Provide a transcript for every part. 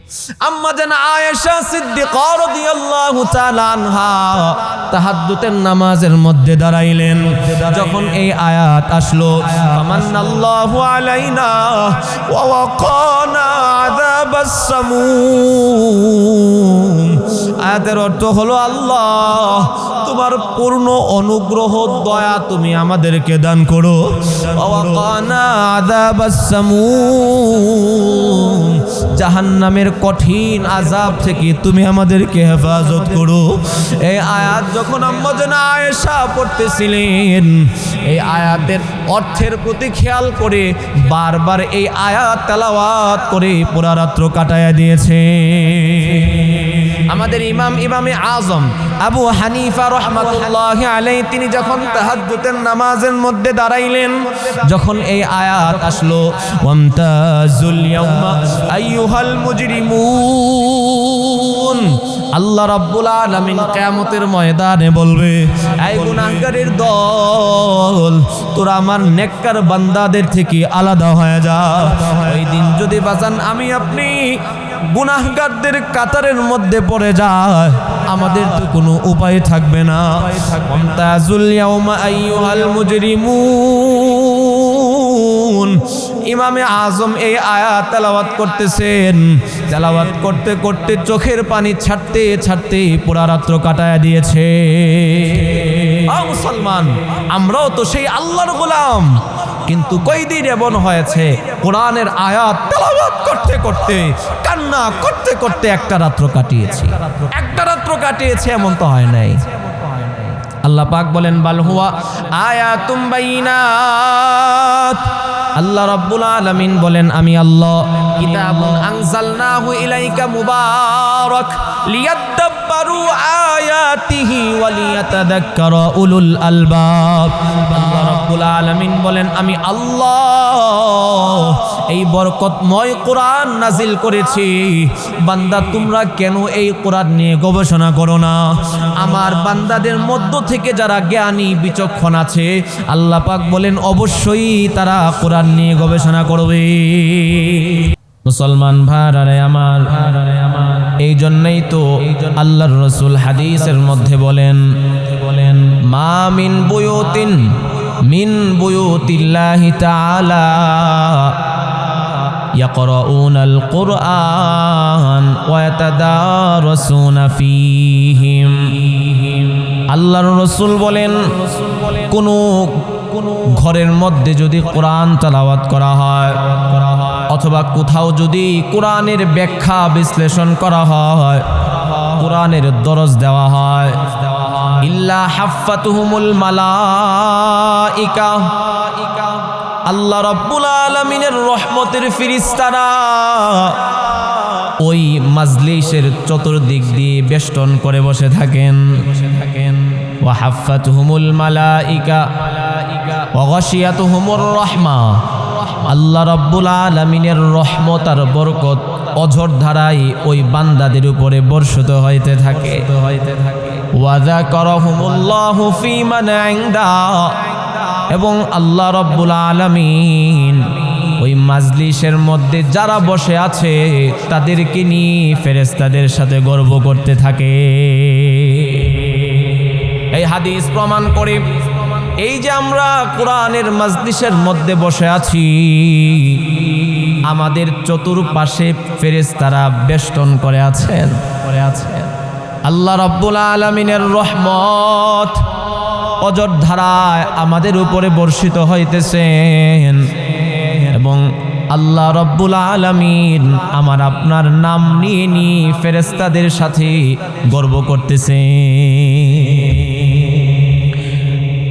আম্মা জান আয়েশা সিদ্দিকা রাদিয়াল্লাহু তাআলা আনহা তাহাজ্জুদের নামাজের মধ্যে দাঁড়াইলেন। যখন এই আয়াত আসলো, ফামান্নাল্লাহু আলাইনা ওয়া ওয়াকানা আযাবাস সামূম, আয়াতের অর্থ হলো আল্লাহ তোমার পূর্ণ অনুগ্রহ দয়া তুমি আমাদেরকে দান করো। ওয়া ওয়াকানা আযাবাস সামূম, জাহান্নামের কঠিন আযাব থেকে তুমি আমাদেরকে হেফাজত করো। এই আয়াত যখন আম্মা জান আয়েশা পড়তেছিলেন, এই আয়াতের অর্থের প্রতি খেয়াল করে বারবার এই আয়াত তেলাওয়াত করে পুরা রাত্র কাটায়া দিয়েছে। আমাদের ইমামে আজম আবু হানিফা রাহমাতুল্লাহি আলাইহি তিনি যখন তাহাজ্জুদের নামাজের মধ্যে দাঁড়াইলেন, যখন এই আয়াত আসলো, ওয়ামতাজুল ইয়াউমা আইয়ুহাল মুজরিমুন, আল্লাহ রাব্বুল আলামিন কিয়ামতের ময়দানে বলবে, এই গুনাহগারের দল তোরা আমার নেককার বান্দাদের থেকে আলাদা হয়ে যা। ওই দিন যদি বাজান আমি আপনি গুনাহগারদের কাতারের মধ্যে পড়ে যায়, আমাদের তো কোনো উপায় থাকবে না। ওয়ামতাজুল ইয়াউমা আইয়ুহাল মুজরিমুন, ইমামে আজম এই আয়াত তেলাওয়াত করতেছেন, তেলাওয়াত করতে করতে চোখের পানি ছাড়তে ছাড়তে পুরা রাত্র কাটায়া দিয়েছে। মুসলমান, আমরাও তো সেই আল্লাহর গোলাম, কিন্তু কয়দিন এমন হয়েছে কোরআনের আয়াত তেলাওয়াত করতে করতে কান্না করতে করতে একটা রাত্র কাটিয়েছি, একটা রাত্র কাটিয়েছে, এমন তো হয় নাই। আল্লাহ পাক বলেন, বাল হুয়া আয়াতুম বাইনাত, আল্লাহ রাব্বুল আলামিন বলেন, আমি আল্লাহ কিতাবুন আনজালনাহু ইলাইকা মুবারাক লিয়াদাব্বারু আয়াতিহি ওয়া লিয়াতাযাক্কারা উলুল আলবাব। আল্লাহ রাব্বুল আলামিন বলেন, আমি আল্লাহ এই বরকতময় কোরআন নাজিল করেছি। বান্দা তোমরা কেন এই কোরআন নিয়ে গবেষণা করো না? আমার বান্দাদের মধ্য থেকে যারা জ্ঞানী বিচক্ষণ আছে, আল্লাহ পাক বলেন অবশ্যই তারা কোরআন নিয়ে গবেষণা করবে। মুসলমান ভাইরা আমার, এই জন্যই তো আল্লাহর রাসূল হাদিসের মধ্যে বলেন, মা মিন বুয়ুতিন মিন বুয়ুতিল্লাহি তাআলা ইয়াকরাউনাল কুরআন ওয়া ইয়াতাদারাসুনা ফীহিম। আল্লাহর রাসূল বলেন, কোন ঘরের মধ্যে যদি কোরআন তেলাওয়াত করা হয় অথবা কোথাও যদি কোরআনের ব্যাখ্যা বিশ্লেষণ করা হয়, কোরআনের দরস দেওয়া হয়, ইল্লা হাফাতুহুমুল মালাইকা, আল্লাহ রাব্বুল আলামিনের রহমতের ফেরেশতারা ওই মাজলিসের চতুর্দিক দিয়ে বেষ্টন করে বসে থাকেন। ওয়া হাফাতুহুমুল মালাইকা ওয়া গাশিয়াতুহুমুর রাহমা, আল্লাহ রাব্বুল আলামিনের রহমত আর বরকত অঝর ধারায় ওই বান্দাদের উপরে বর্ষিত হইতে থাকে। ওয়া যাকারাহুমুল্লাহু ফী মান ইনদা, এবং আল্লাহ রাব্বুল আলামিন ওই মাজলিসের মধ্যে যারা বসে আছে তাদেরকে নিয়ে ফেরেশতাদের সাথে গর্ব করতে থাকে। এই হাদিস প্রমাণ করে এই যে আমরা কোরআনের মাজলিসের মধ্যে বসে আছি, আমাদের চতুর্পাশে ফেরেশতারা বেষ্টন করে আছেন। আল্লাহ রাব্বুল আলামিনের রহমত অজর ধারায় আমাদের উপরে বর্ষিত হইতেছেন, এবং আল্লাহ রাব্বুল আলামিন আমার আপনার নাম নিয়ে নিয়ে ফেরেশতাদের সাথে গর্ব করতেছেন।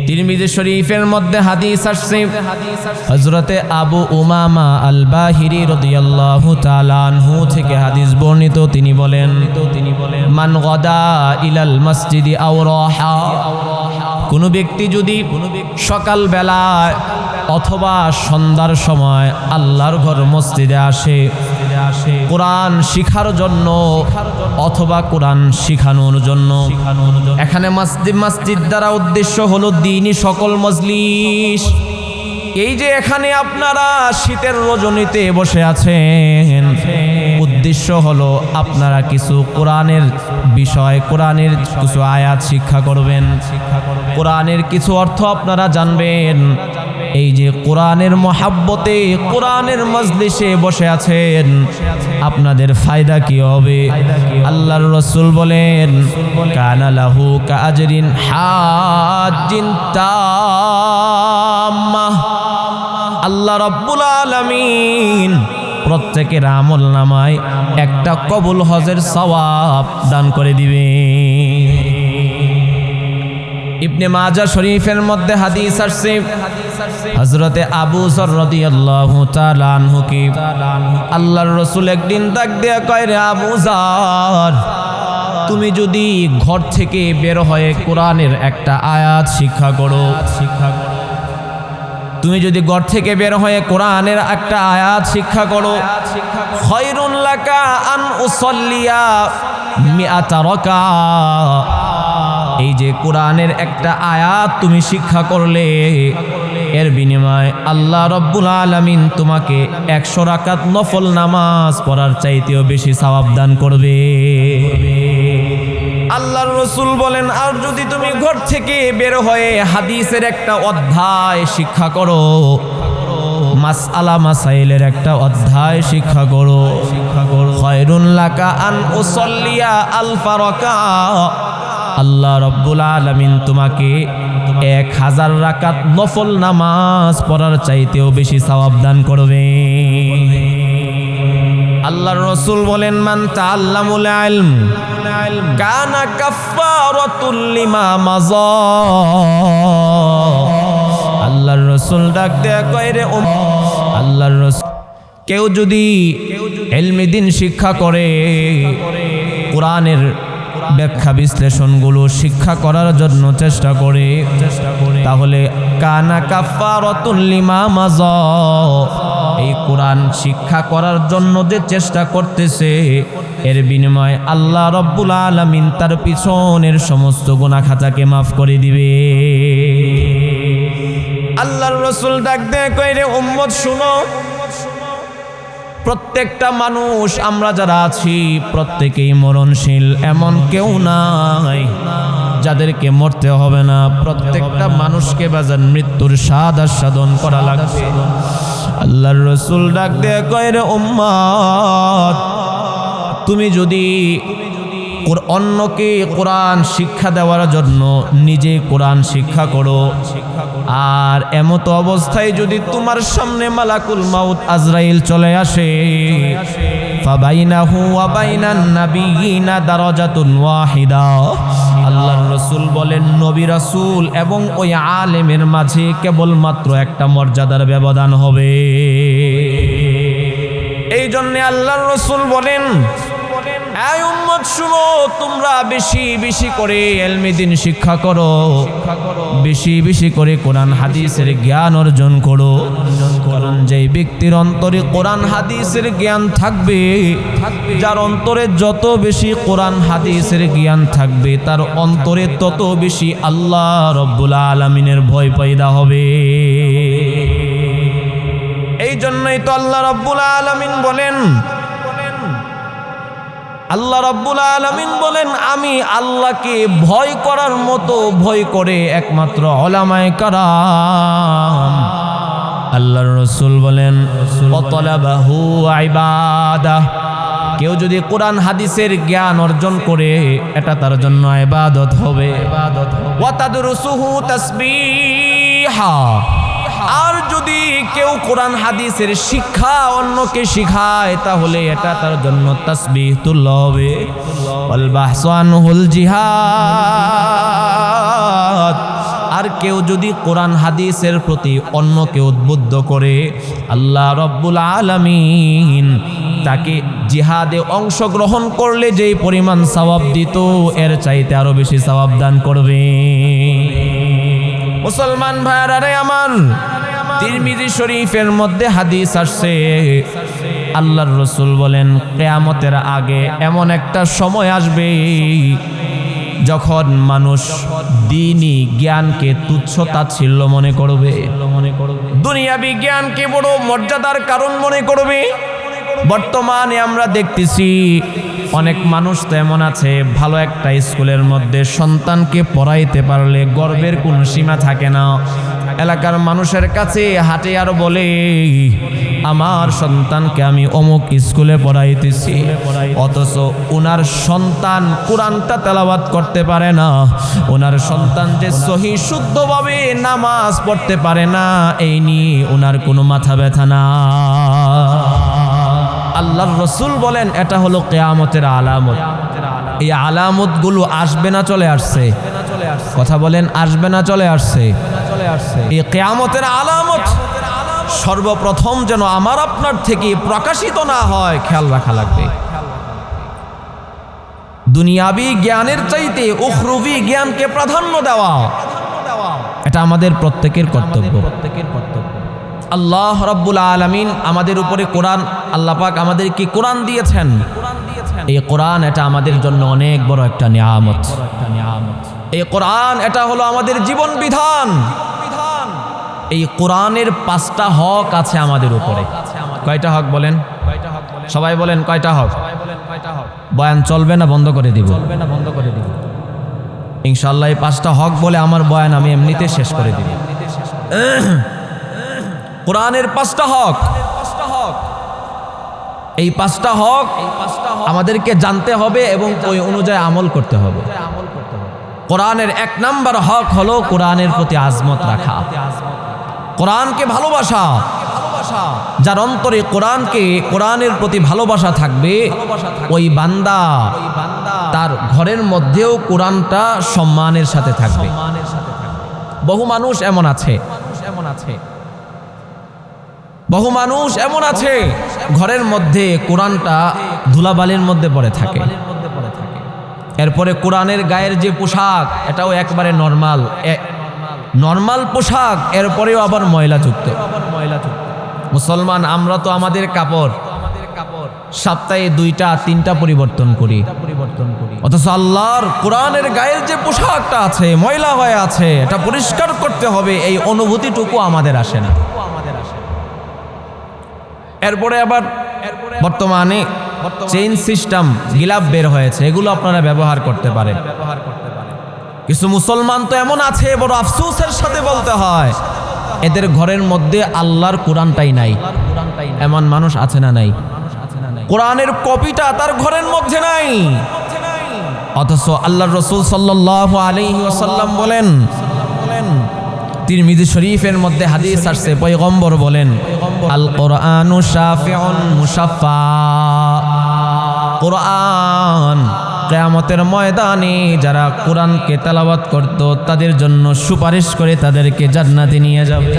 তিরমিজি শরীফের মধ্যে হাদিস আসছে, হযরতে আবু উমামা আল বাহিরি রাদিয়াল্লাহু তাআলা আনহু থেকে হাদিস বর্ণিত। তিনি বলেন, মান গাদা ইলাল মসজিদি আও রাহা, কোন ব্যক্তি যদি সকাল বেলায় অথবা সন্ধ্যার সময় আল্লাহর ঘর মসজিদে আসে কোরআন শিখার জন্য অথবা কোরআন শিখানোর জন্য, এখানে মসজিদ দ্বারা উদ্দেশ্য হলো দ্বীনি সকল মজলিস। এই যে এখানে আপনারা শীতের রজনীতে বসে আছেন, উদ্দেশ্য হলো আপনারা কিছু কোরআনের বিষয়, কোরআনের কিছু আয়াত শিক্ষা করবেন, কোরআনের কিছু অর্থ আপনারা জানবেন। এই যে কোরআনের মহাব্বতে কোরআনের মজলিসে বসে আছেন, আপনাদের ফায়দা কি হবে? আল্লাহর রাসূল বলেন, কানা লাহু কাআজরিন হাজ্জিন তাম্মাহ। আল্লাহ রাব্বুল আলামিন প্রত্যেকের আমল নামায় একটা কবুল হজের সওয়াব দান করে দিবে। ইবনে মাজাহ শরীফের মধ্যে হাদিস আসছে, হযরতে আবু যর রাদিয়াল্লাহু তাআলা আনহু কি আল্লাহর রাসূল একদিন ডাক দিয়ে কয়, রে আবু যর, তুমি যদি ঘর থেকে বের হয়ে কোরআনের একটা আয়াত শিক্ষা করো, তুমি যদি ঘর থেকে বের হয়ে কোরআনের একটা আয়াত শিক্ষা করো, খায়রুন লাকা আন উসাল্লিয়া মিআতা রাকা। এই যে কোরআনের একটা আয়াত তুমি শিক্ষা করলে, এর বিনিময়ে আল্লাহ রাব্বুল আলামিন তোমাকে 100 রাকাত নফল নামাজ পড়ার চাইতেও বেশি সওয়াব দান করবে। আল্লাহর রাসূল বলেন, আর যদি তুমি ঘর থেকে বের হয়ে হাদিসের একটা অধ্যায় শিক্ষা করো, মাসআলা মাসাইলের একটা অধ্যায় শিক্ষা করো, খায়রুন লাকা আন উসাল্লিয়া আলফা রাকা। আল্লাহ রাব্বুল আলামিন তোমাকে 1000 রাকাত নফল নামাজ পড়ার চাইতেও বেশি সওয়াব দান করবে। আল্লাহর রাসূল বলেন, মান তাআল্লামুল ইলম কানা কাফফারাতুল লিমা মাজা। আল্লাহর রাসূল ডাক দেয়া কয়, রে আল্লাহর রাসূল, কেউ যদি ইলমে দ্বীন শিক্ষা করে, কোরআনের ব্যাখ্যা বিশ্লেষণগুলো শিক্ষা করার জন্য চেষ্টা করে, তাহলে কানা কাফফারাতুল লিমা মাজা। এই কোরআন শিক্ষা করার জন্য যে চেষ্টা করতেছে, এর বিনিময়ে আল্লাহ রাব্বুল আলামিন তার পিছনের সমস্ত গুনাহ খাতাকে মাফ করে দিবে। আল্লাহর রাসূল ডাক দেয় কয়, রে উম্মত শুনো, প্রত্যেকটা মানুষ আমরা যারা আছি প্রত্যেকেই মরণশীল, এমন কেউ নাই যাদেরকে মরতে হবে না। প্রত্যেকটা মানুষকে বাজার মৃত্যুর স্বাদ আস্বাদন করা লাগবে। আল্লাহর রাসূল ডাক দেয়া কয়, রে উম্মত, তুমি যদি অন্যকে কোরআন শিক্ষা দেওয়ার জন্য নিজে কোরআন শিক্ষা করো, আর এমতো অবস্থায় যদি তোমার সামনে মালাকুল মাউত আজরাইল চলে আসে, ফাবাইনাহু ওয়া বাইনান নাবিয়িনা দারাজাতুন ওয়াহিদা। আল্লাহর রাসূল বলেন, নবী রাসূল এবং ওই আলেমের মাঝে কেবলমাত্র একটা মর্যাদার ব্যবধান হবে। এই জন্য আল্লাহর রাসূল বলেন, এই উম্মত শুনো, তোমরা বেশি বেশি করে ইলমে দ্বীন শিক্ষা করো, বেশি বেশি করে কোরআন হাদিসের জ্ঞান অর্জন করো। কারণ যেই ব্যক্তির অন্তরে কোরআন হাদিসের জ্ঞান থাকবে, যার অন্তরে যত বেশি কোরআন হাদিসের জ্ঞান থাকবে, তার অন্তরে তত বেশি আল্লাহ রাব্বুল আলামিনের ভয় পয়দা হবে। এই জন্যই তো আল্লাহ রাব্বুল আলামিন বলেন, আল্লাহ রাব্বুল আলামিন বলেন, আমি আল্লাহকে ভয় করার মতো ভয় করে একমাত্র উলামায়ে কেরাম। আল্লাহর রাসূল বলেন, ওয়াতালাবাহু ইবাদাহ। কেউ যদি কোরআন হাদিসের জ্ঞান অর্জন করে, এটা তার জন্য ইবাদত হবে। ওয়া তাদরুসুহু তাসবিহা। আর যদি কেউ কোরআন হাদিসের শিক্ষা অন্যকে শিখায়, তাহলে এটা তার জন্য তাসবিহ তুল্য হবে। ওয়াল বাহসু আনহুল জিহাদ। আর কেউ যদি কোরআন হাদিসের প্রতি অন্যকে উদ্বুদ্ধ করে, আল্লাহ রাব্বুল আলামিন তাকে জিহাদে অংশগ্রহণ করলে যেই পরিমাণ সওয়াব দিত, এর চাইতে আরো বেশি সওয়াব দান করবে। মুসলমান ভাইরা রে আমার, তিরমিজি শরীফের মধ্যে হাদিস আসছে, আল্লাহর রাসূল বলেন, কিয়ামতের আগে এমন একটা সময় আসবে যখন মানুষ দ্বীনি জ্ঞানকে তুচ্ছ তাচ্ছিল্য মনে করবে, দুনিয়াবি জ্ঞানকে বড় মর্যাদার কারণ মনে করবে। বর্তমানে আমরা দেখতেছি অনেক মানুষ তো এমন আছে, ভালো একটা স্কুলের মধ্যে সন্তানকে পড়াইতে পারলে গর্বের কোনো সীমা থাকে না। এলাকার মানুষের কাছে হাঁটে আর বলে, আমার সন্তানকে আমি অমুক স্কুলে পড়াইতেছি, অথচ ওনার সন্তান কোরআনটা তেলাওয়াত করতে পারে না, ওনার সন্তান যে সহি শুদ্ধভাবে নামাজ পড়তে পারে না, এই নিয়ে ওনার কোনো মাথা ব্যথা না। আল্লাহর রসুল বলেন এটা হলো কিয়ামতের আলামত। এই আলামতগুলো আসবে না চলে আসছে? কথা বলেন, আসবে না চলে আসছে? এই কিয়ামতের আলামত সর্বপ্রথম যেন আমার আপনার থেকে প্রকাশিত না হয়, খেয়াল রাখা লাগবে। দুনিয়াবি জ্ঞানের চাইতে উখরুবি জ্ঞানকে প্রাধান্য দেওয়া, এটা আমাদের প্রত্যেকের কর্তব্য। আল্লাহ রাব্বুল আলামিন আমাদের উপরে কোরআন, আল্লাহ পাক আমাদেরকে কোরআন দিয়েছেন। এই কোরআন এটা আমাদের জন্য অনেক বড় একটা নিয়ামত। এই কোরআন এটা হলো আমাদের জীবন বিধান। এই কোরআনের 5টা হক আছে আমাদের উপরে। কয়টা হক বলেন? সবাই বলেন কয়টা হক? বয়ান চলবে না বন্ধ করে দিব? ইনশাআল্লাহ এই 5টা হক বলে আমার বয়ান আমি এমনিতে শেষ করে দিব। কোরআনের 5টা হক, এই 5টা হক আমাদেরকে জানতে হবে এবং ওই অনুযায়ী আমল করতে হবে। কোরআনের 1 নাম্বার হক হলো কোরআনের প্রতি আজমত রাখা, কোরআনকে ভালোবাসা। যার অন্তরে কোরআনের প্রতি ভালোবাসা থাকবে, ওই বান্দা তার ঘরের মধ্যেও কোরআনটা সম্মানের সাথে থাকবে। বহু মানুষ এমন আছে ঘরের মধ্যে কোরআনটা ধুলাবালির মধ্যে পড়ে থাকে। এরপরে কোরআনের গায়ের যে পোশাক, এটাও একবারে নর্মাল পোশাক, এরপরেও আবার ময়লাযুক্ত। মুসলমান আমরা তো আমাদের কাপড় সপ্তাহে 2-3টা পরিবর্তন করি, অথচ আল্লাহর কোরআনের গায়ের যে পোশাকটা আছে ময়লা হয়ে আছে, এটা পরিষ্কার করতে হবে, এই অনুভূতিটুকু আমাদের আসে না। এরপরে আবার বর্তমানে চেইন সিস্টেম গিলাফ বের হয়েছে, এগুলো আপনারা ব্যবহার করতে পারেন। কিছু মুসলমান তো এমন আছে, বড় আফসোসের সাথে বলতে হয়, এদের ঘরের মধ্যে আল্লাহর কোরআনটাই নাই। এমন মানুষ আছে না নাই? কোরআনের কপিটা তার ঘরের মধ্যে নাই, অথচ আল্লাহর রাসূল সাল্লাল্লাহু আলাইহি ওয়াসাল্লাম বলেন, তিরমিজি শরীফের মধ্যে হাদিস আসছে, পয়গম্বর বলেন, আল কোরআনু শাফিউন মুশাফফা। কোরআন কিয়ামতের ময়দানে যারা কোরআনকে তেলাওয়াত করত তাদের জন্য সুপারিশ করে তাদেরকে জান্নাতে নিয়ে যাবে।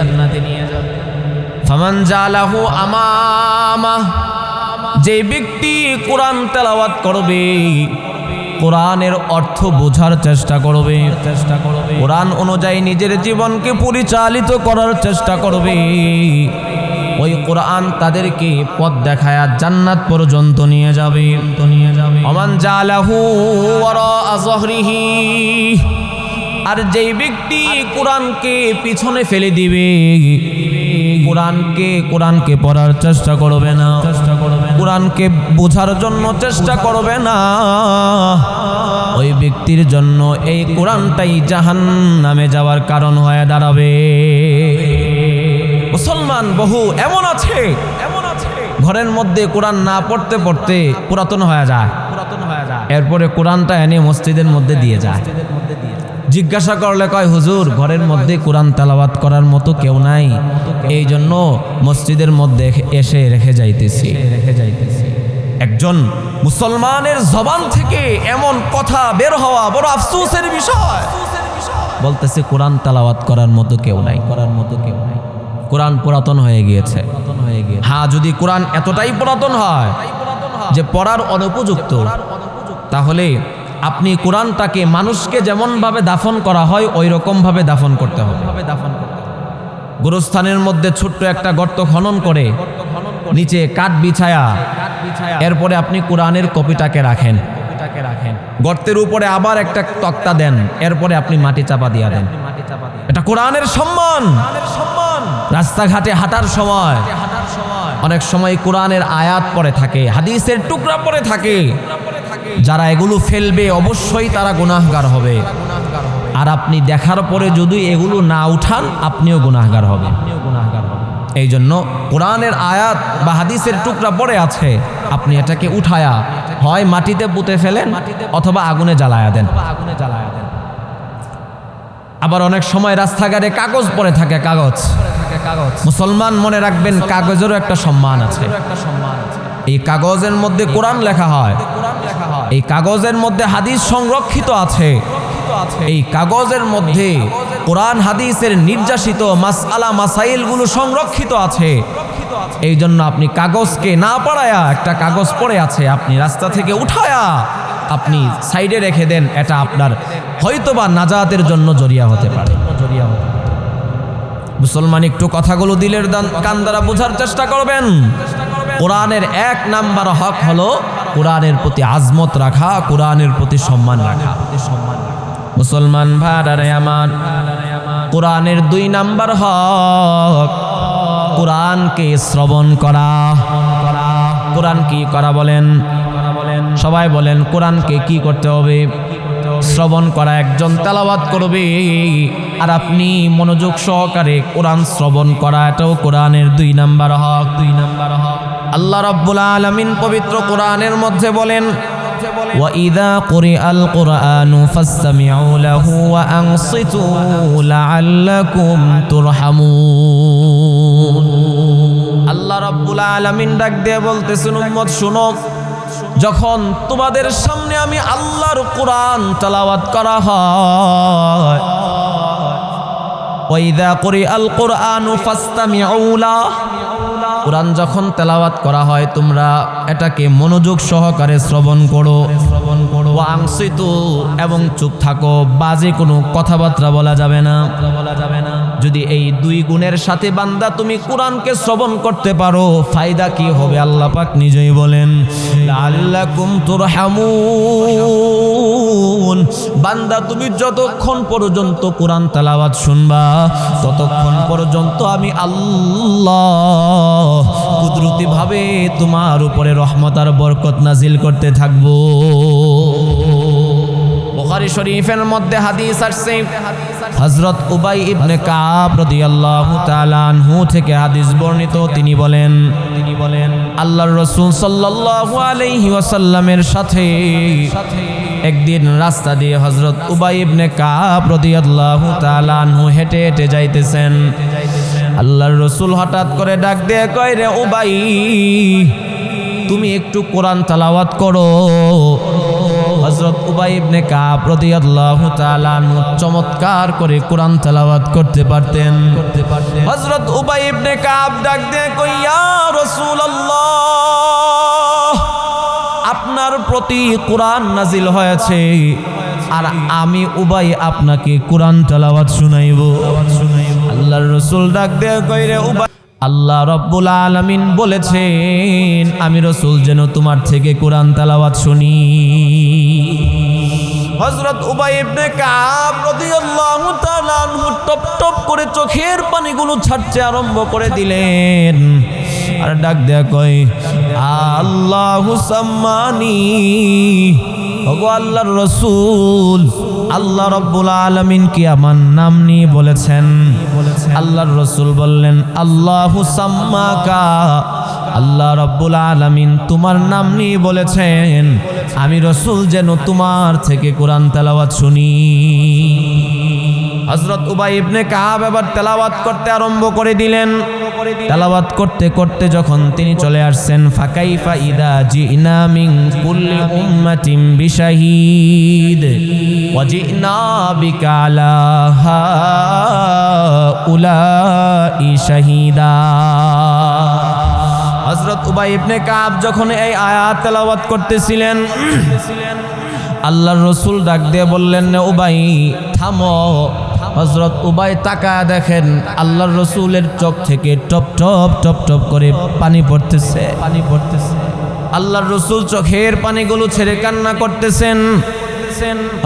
ফামান জালাহু আমামা, যে ব্যক্তি কোরআন তেলাওয়াত করবে, কোরআনের অর্থ বোঝার চেষ্টা করবে, কোরআন অনুযায়ী নিজের জীবনকে পরিচালিত করার চেষ্টা করবে, ওই কোরআন তাদেরকে পথ দেখায়া জান্নাত পর্যন্ত নিয়ে যাবে। ওমান জালাহু ওয়ারা যহরিহি, আর যেই ব্যক্তি কোরআনকে পিছনে ফেলে দিবে, কোরআনকে পড়ার চেষ্টা করবে না, কোরআনকে বোঝার জন্য চেষ্টা করবে না, ওই ব্যক্তির জন্য এই কোরআনটাই জাহান্নামে যাওয়ার কারণ হয়ে দাঁড়াবে। মুসলমান বহু এমন আছে ঘরের মধ্যে কোরআন না পড়তে পড়তে পুরাতন হয়ে যায়, এরপরে কোরআনটা এনে মসজিদের মধ্যে দিয়ে যায়। জিজ্ঞাসা করলে কয়, হুজুর ঘরের মধ্যে কোরআন তেলাওয়াত করার মতো কেউ নাই, এই জন্য মসজিদের মধ্যে এসে রেখে যাইতেছি। একজন মুসলমানের জবান থেকে এমন কথা বের হওয়া বড় আফসোসের বিষয়। বলতেছে কোরআন তেলাওয়াত করার মতো কেউ নাই, কোরআন পুরাতন হয়ে গিয়েছে। হ্যাঁ, যদি কোরআন এতটাই পুরাতন হয় যে পড়ার অনুপযুক্ত, তাহলে আপনি কোরআনটাকে মানুষকে যেমন ভাবে দাফন করা হয় ওই রকম ভাবে দাফন করতে হবে। গোরস্থানের মধ্যে ছোট্ট একটা গর্ত খনন করে নিচে কাঠ বিছায়া, এরপরে আপনি কোরআনের কপিটাকে রাখেন, গর্তের উপরে আবার একটা তক্তা দেন, এরপরে আপনি মাটি চাপা দিয়া দেন। এটা কোরআনের সম্মান। রাস্তাঘাটে হাঁটার সময় অনেক সময় কোরআনের আয়াত পড়ে থাকে, হাদিসের টুকরা পড়ে থাকে। যারা এগুলো ফেলবে অবশ্যই তারা গুনাহগার হবে। আর আপনি দেখার পরে যদি এগুলো না উঠান, আপনিও গুনাহগার হবেন। এই জন্য কোরআনের আয়াত বা হাদিসের টুকরা পড়ে আছে, আপনি এটাকে উঠায়া হয় মাটিতে পুঁতে ফেলেন অথবা আগুনে জ্বালায়া দেন। আবার অনেক সময় রাস্তাঘাটে কাগজ পড়ে থাকে, কাগজ। মুসলমান মনে রাখবেন, কাগজেরও একটা সম্মান আছে। এই কাগজের মধ্যে কোরআন লেখা হয়, এই কাগজের মধ্যে হাদিস সংরক্ষিত আছে, এই কাগজের মধ্যে কোরআন হাদিসের নির্যাসিত মাসআলা মাসাইলগুলো সংরক্ষিত আছে। এই জন্য আপনি কাগজকে না পড়ায়া, একটা কাগজ পড়ে আছে, আপনি রাস্তা থেকে উঠায়া আপনি সাইডে রেখে দেন, এটা আপনার হয়তোবা নাজাতের জন্য জরিয়া হতে পারে। মুসলমান একটু কথাগুলো দিলের কান দ্বারা বোঝার চেষ্টা করবেন। কোরআনের 1 নাম্বার হক হলো কোরআনের প্রতি আজমত রাখা, কোরআনের প্রতি সম্মান রাখা। মুসলমান ভাইরা আমার, কোরআনের 2 নাম্বার হক কোরআনকে শ্রবণ করা। কোরআন কি করা বলেন? সবাই বলেন, কোরআনকে কি করতে হবে? শ্রবণ করা। একজন তেলাওয়াত করবে আর আপনি মনোযোগ সহকারে কোরআন শ্রবণ করা, এটাও কোরআনের 2 নাম্বার হক। আল্লাহ রাব্বুল আলামিন পবিত্র কোরআনের মধ্যে বলেন, وَإِذَا قُرِئَ الْقُرْآنُ فَاسْتَمِعُوا لَهُ وَأَنصِتُوا لَعَلَّكُمْ تُرْحَمُونَ। আল্লাহ রাব্বুল আলামিন ডাক দিয়ে বলতেছেন, উম্মত শুনো, যখন তোমাদের সামনে আমি আল্লাহর কোরআন তেলাওয়াত করা হয়, وَإِذَا قُرِئَ الْقُرْآنُ فَاسْتَمِعُوا لَهُ, কোরআন যখন তেলাওয়াত করা হয় তোমরা এটাকে মনোযোগ সহকারে শ্রবণ করো। ওয়াংসিতু, এবং চুপ থাকো, বাজে কোনো কথাবার্তা বলা যাবে না। যদি এই 2 গুণের সাথে বান্দা তুমি কোরআনকে শ্রবণ করতে পারো, ফায়দা কি হবে আল্লাহ পাক নিজেই বলেন, লাআল্লাকুম তুরহামুন। বান্দা তুমি যতক্ষণ পর্যন্ত কোরআন তেলাওয়াত শুনবা, ততক্ষণ পর্যন্ত আমি আল্লাহ কুদরতি ভাবে তোমার উপরে রহমত আর বরকত নাজিল করতে থাকবো। বুখারী শরীফের মধ্যে হাদিস আসছে, হযরত উবাই ইবনে কাব রাদিয়াল্লাহু তাআলা আনহু থেকে হাদিস বর্ণিত। তিনি বলেন আল্লাহর রাসূল সাল্লাল্লাহু আলাইহি ওয়াসাল্লামের সাথে একদিন রাস্তা দিয়ে হযরত উবাই ইবনে কাব রাদিয়াল্লাহু তাআলা আনহু হেঁটে হেঁটে যাইতেছেন। আল্লাহর রাসূল হঠাৎ করে ডাক দিয়ে কয়, রে উবাই, তুমি একটু কোরআন তেলাওয়াত করো। হযরত উবাই ইবনে কাব রাদিয়াল্লাহু তাআলা আনহু চমৎকার করে কোরআন তেলাওয়াত করতে পারতেন। হযরত উবাই ইবনে কাব ডাক দিয়ে কয়, ইয়া রাসূলুল্লাহ, আপনার প্রতি কোরআন নাজিল হয়েছে, আর আমি উবাই আপনাকে কোরআন তেলাওয়াত শুনাইব। আল্লাহর রাসূল ডাক দিয়ে কয়, রে উবাই, আল্লাহ রাব্বুল আলামিন বলেছেন আমি রাসূল যেন তোমার থেকে কোরআন তেলাওয়াত শুনি। হযরত উবাই ইবনে কাব রাদিয়াল্লাহু তাআলা আনহু টপ টপ করে চোখের পানিগুলো ছাড়তে আরম্ভ করে দিলেন, আর ডাক দেয়া কয়, আল্লাহু সাম্মানি, ওগো আল্লাহর রাসূল, আল্লাহ রাব্বুল আলামিন কি আমার নাম নিয়ে বলেছেন? আল্লাহর রাসূল বললেন, আল্লাহু সাম্মাকা, আল্লাহ রাব্বুল আলামিন তোমার নাম নিয়ে বলেছেন আমি রাসূল যেন তোমার থেকে কোরআন তেলাওয়াত শুনি। হযরত উবাই ইবনে কাব এবার তেলাওয়াত করতে আরম্ভ করে দিলেন। তেলাওয়াত করতে করতে যখন তিনি চলে আসছেন, ফাকাইফা ইদা জিনা মিন কুল্লি উম্মাতিন বিশাহিদ ওয়া জিনা বিকা আলা হাউলাই শাহিদা। হযরত উবাই ইবনে কাব যখন এই আয়াত তেলাওয়াত করতেছিলেন, আল্লাহর রাসূল ডাক দিয়ে বললেন, উবাই থামো। হযরত উবাই তাকায় দেখেন আল্লাহর রাসূলের চোখ থেকে টপ টপ টপ টপ করে পানি পড়তেছে। আল্লাহর রাসূল চোখের পানিগুলো ছেড়ে কান্না করতেছেন।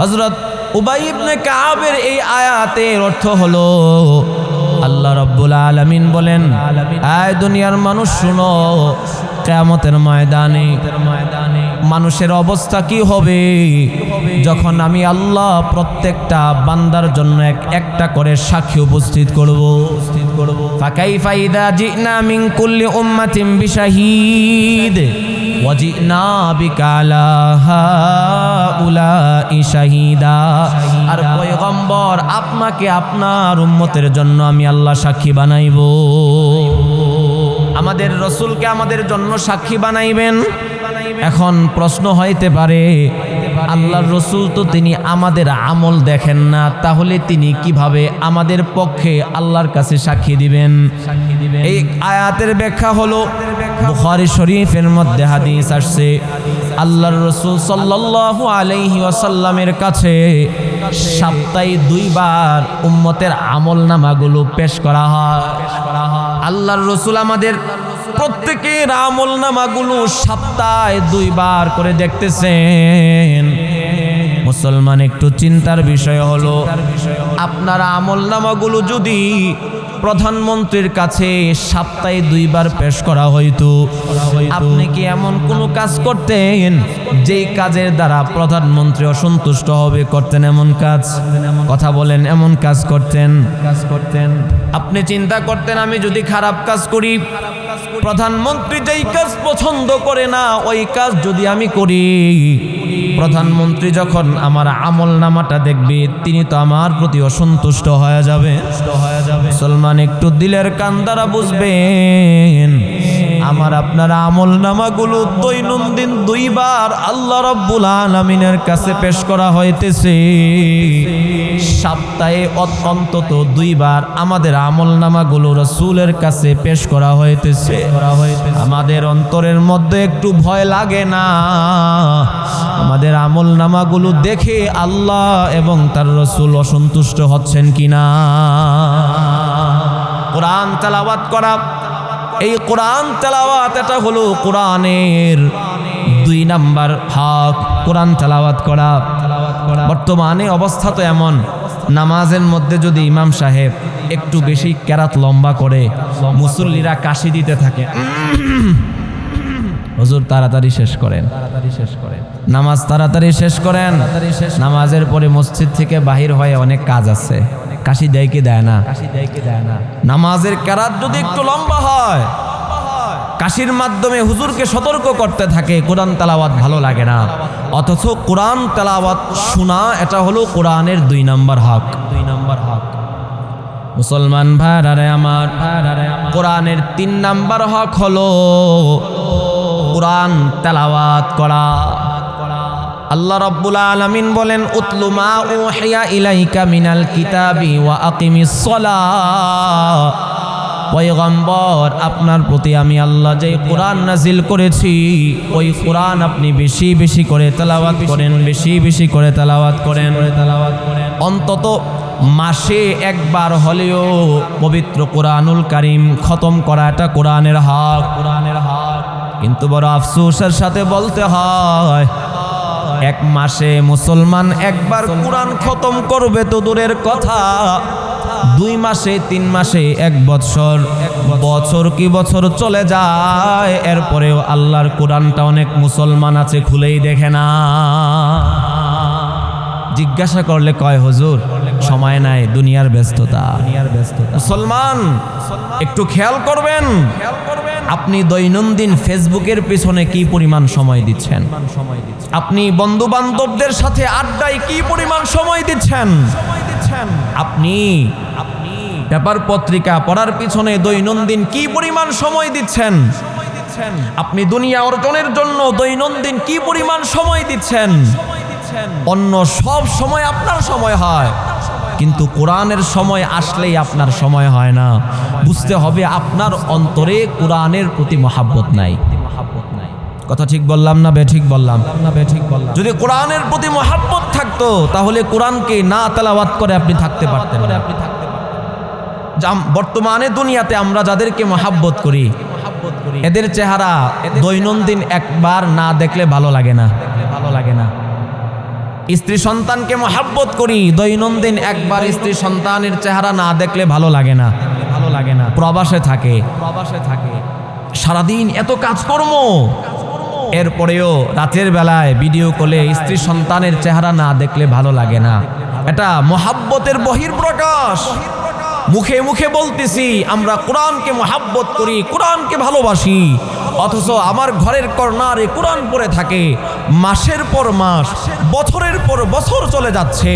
হযরত উবাই ইবনে কাবের এই আয়াতের অর্থ হলো, আল্লাহ রাব্বুল আলামিন বলেন, আয় দুনিয়ার মানুষ শুনো, কিয়ামতের ময়দানে মানুষের অবস্থা কি হবে যখন আমি আল্লাহ প্রত্যেকটা বান্দার জন্য একটা করে সাক্ষী উপস্থিত করব। ফাকাইফা ইযা জিনা মিন কুল্লি উম্মাতিন বিশাহীদ ওয়া জিনা বিকা আলা হাউলাই শাহীদা। আর পয়গম্বর, আপনাকে আপনার উম্মতের জন্য আমি আল্লাহ সাক্ষী বানাইব। আমাদের রসুলকে আমাদের জন্য সাক্ষী বানাইবেন। এখন প্রশ্ন হইতে পারে, আল্লাহর রসুল তো তিনি আমাদের আমল দেখেন না, তাহলে তিনি কিভাবে আমাদের পক্ষে আল্লাহর কাছে সাক্ষী দিবেন? এই আয়াতের ব্যাখ্যা হলো, বুখারী শরীফের মধ্যে হাদিস আসছে, আল্লাহর রসুল সাল্লাল্লাহু আলাইহি ওয়াসাল্লামের কাছে সপ্তাহে 2 বার উম্মতের আমলনামাগুলো পেশ করা হয়। আল্লাহর রসুল আমাদের প্রত্যেকের আমলনামাগুলো সপ্তাহে 2 বার করে দেখতেছেন। মুসলমান, একটু চিন্তার বিষয় হলো, আপনার আমলনামাগুলো যদি প্রধানমন্ত্রীর কাছে সপ্তাহে 2 বার পেশ করা হইতো, আপনি কি এমন কোনো কাজ করতেন যেই কাজের দ্বারা প্রধানমন্ত্রী অসন্তুষ্ট হবে? করতেন এমন কাজ? কথা বলেন, এমন কাজ করতেন? আপনি চিন্তা করতেন, আমি যদি খারাপ কাজ করি, প্রধানমন্ত্রী যেই কাজ পছন্দ করে না ওই কাজ যদি আমি করি, প্রধানমন্ত্রী যখন আমার আমলনামাটা দেখবে তিনি তো আমার প্রতি অসন্তুষ্ট হয়ে যাবে। মুসলমান, একটু দিলের কান দ্বারা বুঝবেন, আমার আপনার আমলনামাগুলো দৈনন্দিন 2 বার আল্লাহ রাব্বুল আলামিনের কাছে পেশ করা হইতেছে। সপ্তাহে অন্তত 2 বার আমাদের আমলনামাগুলো রাসূলের কাছে পেশ করা হইতেছে। আমাদের অন্তরের মধ্যে একটু ভয় লাগে না? আমাদের আমলনামাগুলো দেখে আল্লাহ এবং তার রাসূল অসন্তুষ্ট হচ্ছেন কিনা? কোরআন তেলাওয়াত করা, এই কোরআন তেলাওয়াত, এটা হলো কোরআনের 2 নাম্বার হক, কোরআন তেলাওয়াত করা। বর্তমানে অবস্থা তো এমন, নামাজের মধ্যে যদি ইমাম সাহেব একটু বেশি কেরাত লম্বা করে, মুসল্লিরা কাশি দিতে থাকে, হুজুর তাড়াতাড়ি শেষ করেন, নামাজ তাড়াতাড়ি শেষ করেন। নামাজের পরে মসজিদ থেকে বাহির হয়ে অনেক কাজ আছে, কাশি দেয় কি দেয় না? নামাজের কেরাত যদি একটু লম্বা হয়, কাশির মাধ্যমে হুজুরকে সতর্ক করতে থাকে, কোরআন তেলাওয়াত ভালো লাগে না। অথচ কোরআন তেলাওয়াত শোনা, এটা হলো কোরআনের 2 নাম্বার হক। মুসলমান ভাইরা আমার, কোরআনের 3 নাম্বার হক হলো কোরআন তেলাওয়াত করা। আল্লাহ রাব্বুল আলামিন বলেন, উতলু মা উহিয়া ইলাইকা মিনাল কিতাবি ওয়া আকিমিস সালাহ। পয়গম্বর, আপনার প্রতি আমি আল্লাহ যে কোরআন নাজিল করেছি, ওই কোরআন আপনি বেশি বেশি করে তেলাওয়াত করেন, বেশি বেশি করে তেলাওয়াত করেন। অন্তত মাসে 1 বার হলেও পবিত্র কোরআনুল কারীম খতম করা, এটা কোরআনের হক। কিন্তু বড় আফসোসের সাথে বলতে হয়, 1 মাসে মুসলমান 1 বার কোরআন খতম করবে তো দূরের কথা, 2 মাসে, 3 মাসে, 1 বছর, বছর কি বছর চলে যায়, এরপরেও আল্লাহর কোরআনটা অনেক মুসলমান আছে খুলেই দেখে না। জিজ্ঞাসা করলে কয়, হুজুর সময় নাই, দুনিয়ার ব্যস্ততা। মুসলমান, একটু খেয়াল করবেন, আপনি দৈনন্দিন ফেসবুকের পেছনে কি পরিমাণ সময় দিচ্ছেন? আপনি বন্ধু বান্ধবদের সাথে আড্ডায় কি পরিমাণ সময় দিচ্ছেন? আপনি পেপার পত্রিকা পড়ার পিছনে দৈনন্দিন কি পরিমাণ সময় দিচ্ছেন? আপনি দুনিয়া অর্জনের জন্য দৈনন্দিন কি পরিমাণ সময় দিচ্ছেন? অন্য সব সময় আপনার সময় হয়, কিন্তু কোরআনের সময় আসলেই আপনার সময় হয় না। বুঝতে হবে আপনার অন্তরে কোরআনের প্রতি মহাব্বত নাই। কথা ঠিক বললাম না বেঠিক বললাম? যদি কোরআনের প্রতি মহাব্বত থাকতো, তাহলে কোরআনকে না তেলাওয়াত করে আপনি থাকতে পারতেন না। বর্তমানে দুনিয়াতে আমরা যাদেরকে মহাব্বত করি, এদের চেহারা দৈনন্দিন 1 বার না দেখলে ভালো লাগে না। স্ত্রী সন্তানকে মহব্বত করি, দৈনন্দিন একবার স্ত্রী সন্তানের চেহারা না দেখলে ভালো লাগে না। প্রবাসে থাকে, সারাদিন এত কাজকর্ম, এরপরেও রাতের বেলায় ভিডিও কলে স্ত্রী সন্তানের চেহারা না দেখলে ভালো লাগে না। এটা মহাব্বতের বহির্প্রকাশ। মুখে মুখে বলতেছি আমরা কোরআনকে মহাব্বত করি, কোরআনকে ভালোবাসি, অথচ আমার ঘরের কর্নারে কোরআন পড়ে থাকে, মাসের পর মাস, বছরের পর বছর চলে যাচ্ছে,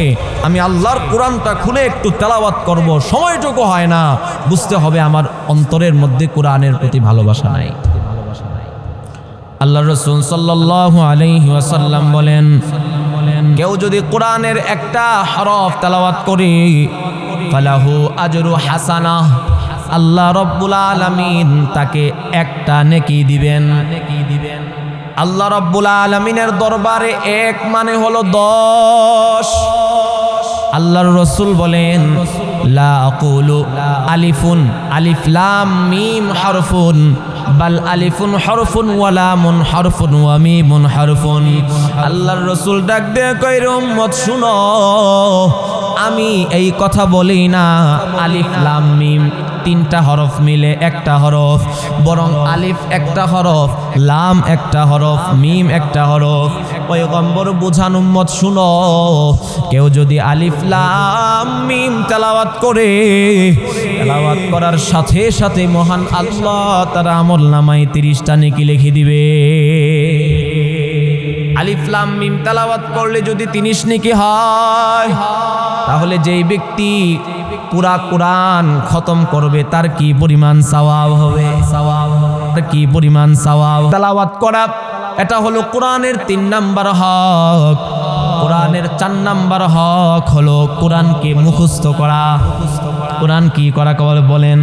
আমি আল্লাহর কোরআনটা খুলে একটু তেলাওয়াত করব, সময়টুকু হয় না। বুঝতে হবে আমার অন্তরের মধ্যে কোরআনের প্রতি ভালোবাসা নাই। আল্লাহর রাসূল সাল্লাল্লাহু আলাইহি ওয়াসাল্লাম বলেন, কেউ যদি কোরআনের একটা হরফ তেলাওয়াত করে ফালাহু আজরু হাসানাহ, আল্লাহ রাব্বুল আলামিন তাকে একটা নেকি দিবেন। আল্লাহ রাব্বুল আলামিনের দরবারে এক মানে হলো 10। আল্লাহর রাসূল বলেন, লা আকুলু আলিফুন আলিফ লাম মিম হরফুন বাল আলিফুন হরফুন ওয়া লামুন হরফুন ওয়া মিমুন হরফুন। আল্লাহর রাসূল ডাক দিয়ে কইর, উম্মত শুনো, আমি এই কথা বলি না আলিফ লাম মিম তিনটা হরফ মিলে একটা হরফ, বরং আলিফ একটা হরফ, লাম একটা হরফ, মিম একটা হরফ। পয়গম্বর বুঝান, উম্মত শুনো, কেউ যদি আলিফ লাম মিম তেলাওয়াত করে, তেলাওয়াত করার সাথে সাথে মহান আল্লাহ তার আমলনামায় 30টা নেকি লিখে দিবে। আলিফ লাম মিম তেলাওয়াত করলে যদি 30 নেকি হয়, তাহলে যেই ব্যক্তি পুরা কোরআন খতম করবে তার কি পরিমাণ সওয়াব হবে? কি পরিমাণ সওয়াব? তেলাওয়াত করা এটা হলো কোরআনের 3 নাম্বার হক। কোরআনের 4 নাম্বার হক হলো কোরআনকে মুখস্থ করা। কোরআন কি করা বলেন?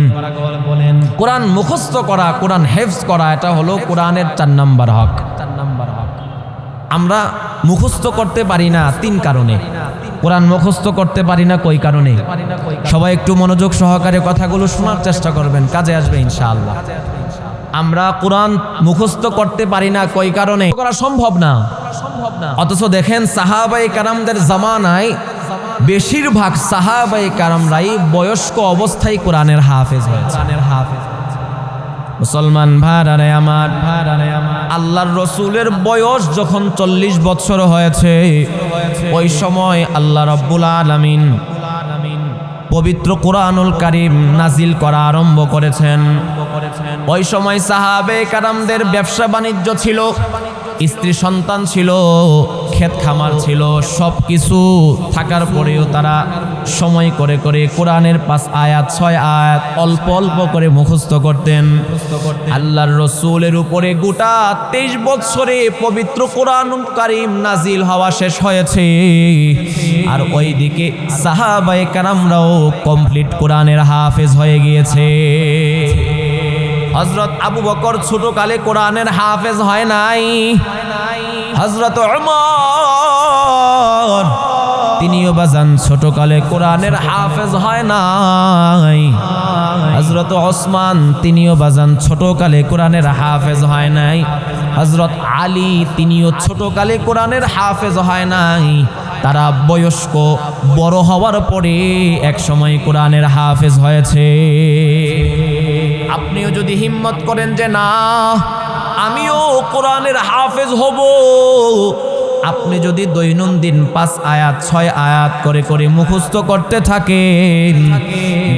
কোরআন মুখস্থ করা, কোরআন হেফজ করা, এটা হলো কোরআনের 4 নাম্বার হক। আমরা মুখস্থ করতে পারি না 3 কারণে। কোরআন মুখস্থ করতে পারি না কই কারণে? সবাই একটু মনোযোগ সহকারে কথাগুলো শোনার চেষ্টা করবেন, কাজে আসবে ইনশাআল্লাহ। আমরা কোরআন মুখস্থ করতে পারি না কই কারণে? করা সম্ভব না। অথচ দেখেন সাহাবায়ে কেরামদের জামানায় বেশিরভাগ সাহাবায়ে কেরামরাই বয়স্ক অবস্থায় কোরআনের হাফেজ হয়েছে। মুসলমান ভাইরা আমার, আল্লাহর রাসূলের বয়স যখন 40 বছর হয়েছে, ওই সময় আল্লাহ রাব্বুল আলামিন পবিত্র কোরআনুল কারীম নাজিল করা আরম্ভ করেছেন। ওই সময় সাহাবায়ে কেরামদের ব্যবসা বাণিজ্য ছিল, স্ত্রী সন্তান ছিল, ক্ষেত খামার ছিল, সব কিছু থাকার পরেও তারা সময় করে করে কোরআনের 5 আয়াত 6 আয়াত অল্প অল্প করে মুখস্থ করতেন। আল্লাহর রাসূলের উপরে গোটা 23 বছরে পবিত্র কোরআনুল কারীম নাজিল হওয়া শেষ হয়েছে, আর ওইদিকে সাহাবায়ে কেরামরাও কমপ্লিট কোরআনের হাফেজ হয়ে গিয়েছে। হযরত আবু বকর ছোটকালে কোরআনের হাফেজ হয় নাই। হযরত ওমর তিনিও বাজান ছোটকালে কোরআনের হাফেজ হয় নাই। হযরত ওসমান তিনিও বাজান ছোটকালে কোরআনের হাফেজ হয় নাই। হযরত আলী তিনিও ছোটকালে কোরআনের হাফেজ হয় নাই। তারা বয়স্ক বড় হওয়ার পরে এক সময় কোরআনের হাফেজ হয়েছে। আপনিও যদি হিম্মত করেন যে না আমিও কোরআনের হাফেজ হব, আপনি যদি দৈনন্দিন 5 আয়াত 6 আয়াত করে করে মুখস্থ করতে থাকেন,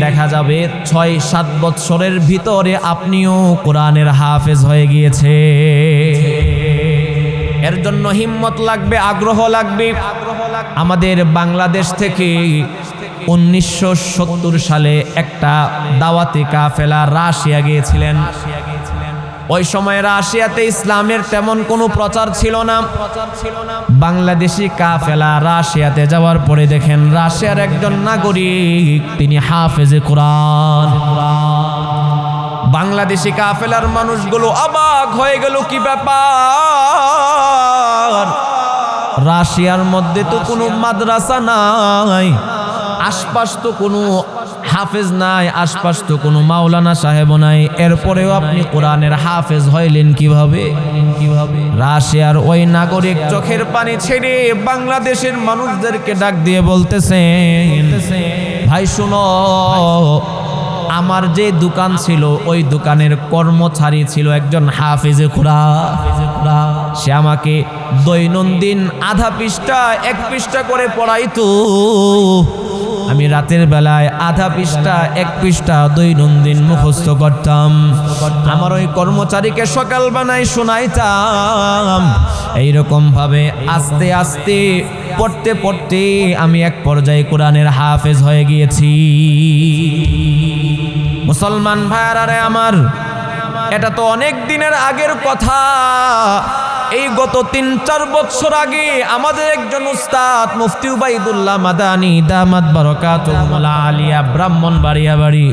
দেখা যাবে 6-7 বছরের ভিতরে আপনিও কোরআনের হাফেজ হয়ে গিয়েছে। এর জন্য হিম্মত লাগবে, আগ্রহ লাগবে। আমাদের বাংলাদেশ থেকে 1970 সালে একটা দাওয়াতি কাফেলা রাশিয়া গিয়েছিলেন। ওই সময় রাশিয়াতে ইসলামের তেমন কোনো প্রচার ছিল না। বাংলাদেশি কাফেলা রাশিয়াতে যাওয়ার পরে দেখেন রাশিয়ার একজন নাগরিক তিনি হাফেজে কোরআন। বাংলাদেশি কাফেলার মানুষগুলো অবাক হয়ে গেল, কি ব্যাপার? রাশিয়ার মধ্যে তো কোনো মাদ্রাসা নাই, আশপাশ তো কোনো হাফেজ নাই, আশপাশ তো কোনো মাওলানা সাহেবও নাই, এরপরেও আপনি কোরআনের হাফেজ হইলেন কিভাবে? রাশিয়ার ওই নাগরিক চোখের পানি ছেড়ে বাংলাদেশের মানুষদেরকে ডাক দিয়ে বলতেছেন, ভাই শুনো, আমার যে দোকান ছিল ওই দোকানের কর্মচারী ছিল একজন হাফেজে কোরআন। সে আমাকে দৈনন্দিন আধা পৃষ্ঠা 1 পৃষ্ঠা করে পড়াইতো। আমি রাতের বেলায় আধা পৃষ্ঠা 1 পৃষ্ঠা দৈনন্দিন মুখস্থ করতাম। আমার ওই কর্মচারীকে সকাল বানায় শোনাইতাম। এইরকম ভাবে আস্তে আস্তে পড়তে পড়তে আমি এক পর্যায়ে কোরআনের হাফেজ হয়ে গিয়েছি। মুসলমান ভাইয়ারা আমার, এটা তো অনেক দিনের আগের কথা। এই গত 3-4 বছর আগে আমাদের একজন উস্তাদ মুফতি উবাইদুল্লাহ মাদানী দামাত বারাকাতুহুল আলিয়া ব্রাহ্মণবাড়িয়া বাড়ি,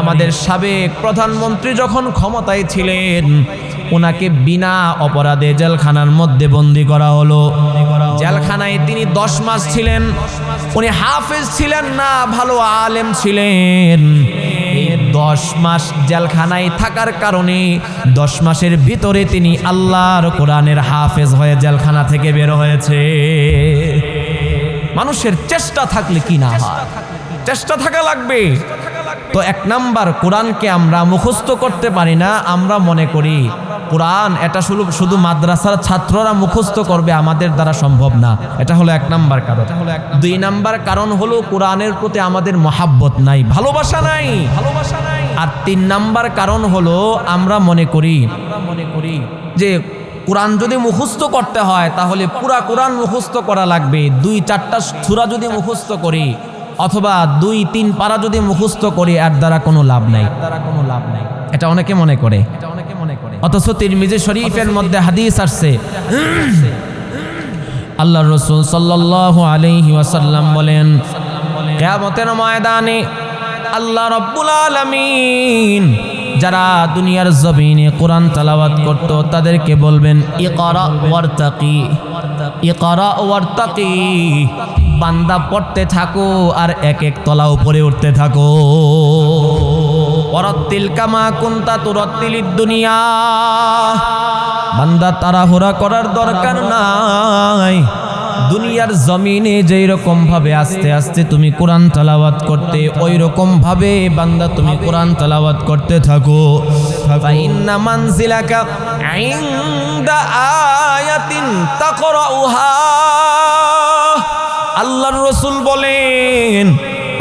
আমাদের সাবেক প্রধানমন্ত্রী যখন ক্ষমতায় ছিলেন, ওনাকে বিনা অপরাধে জেলখানার মধ্যে বন্দী করা হলো। জেলখানায় তিনি 10 মাস ছিলেন। উনি হাফেজ ছিলেন না, ভালো আলেম ছিলেন। 10 মাস জেলখানায় থাকার কারণে 10 মাসের ভিতরে তিনি আল্লাহর কোরআনের হাফেজ হয়ে জেলখানা থেকে বের হয়েছে। মানুষের চেষ্টা থাকলে কি না হয়, চেষ্টা থাকা লাগবে। তো 1 নাম্বার, কোরআনকে আমরা মুখস্থ করতে পারি না। আমরা মনে করি কোরআন এটা শুধু মাদ্রাসার ছাত্ররা মুখস্থ করবে, আমাদের দ্বারা সম্ভব না। এটা হলো 1 নাম্বার কারণ। 2 নাম্বার কারণ হলো কোরআনের প্রতি আমাদের মহাব্বত নাই, ভালোবাসা নাই। আর 3 নাম্বার কারণ হলো আমরা মনে করি যে কোরআন যদি মুখস্থ করতে হয় তাহলে পুরা কোরআন মুখস্থ করা লাগবে। 2-4টা সূরা যদি মুখস্থ করি অথবা 2-3 পারা যদি মুখস্থ করি, এর দ্বারা কোনো লাভ নাই। এটা অনেকে মনে করে। অথচ তিরমিজি শরীফের মধ্যে হাদিস আসছে, আল্লাহর রাসূল সাল্লাল্লাহু আলাইহি ওয়াসাল্লাম বলেন, কিয়ামতের ময়দানে আল্লাহ রাব্বুল আলামিন যারা দুনিয়ার জমিনে কোরআন তেলাওয়াত করত তাদেরকে বলবেন, ইকরা ওয়ারতাকি, ইকরা ওয়ারতাকি, বান্দা পড়তে থাকো আর এক এক তলা উপরে উঠতে থাকো। ওয়ারাত্তিল কামা কুনতা তুরাত্তিলিদ দুনিয়া, বান্দা তাড়াহুড়া করার দরকার নাই। দুনিয়ার জমিনে যেই রকম ভাবে আস্তে আস্তে তুমি কোরআন তেলাওয়াত করতে, ওই রকম ভাবে বান্দা তুমি কোরআন তেলাওয়াত করতে থাকো। ফাইন্না মানজিলাকা ইনদা আয়াতিন তাকরাউহা, আল্লাহর রাসূল বলেন,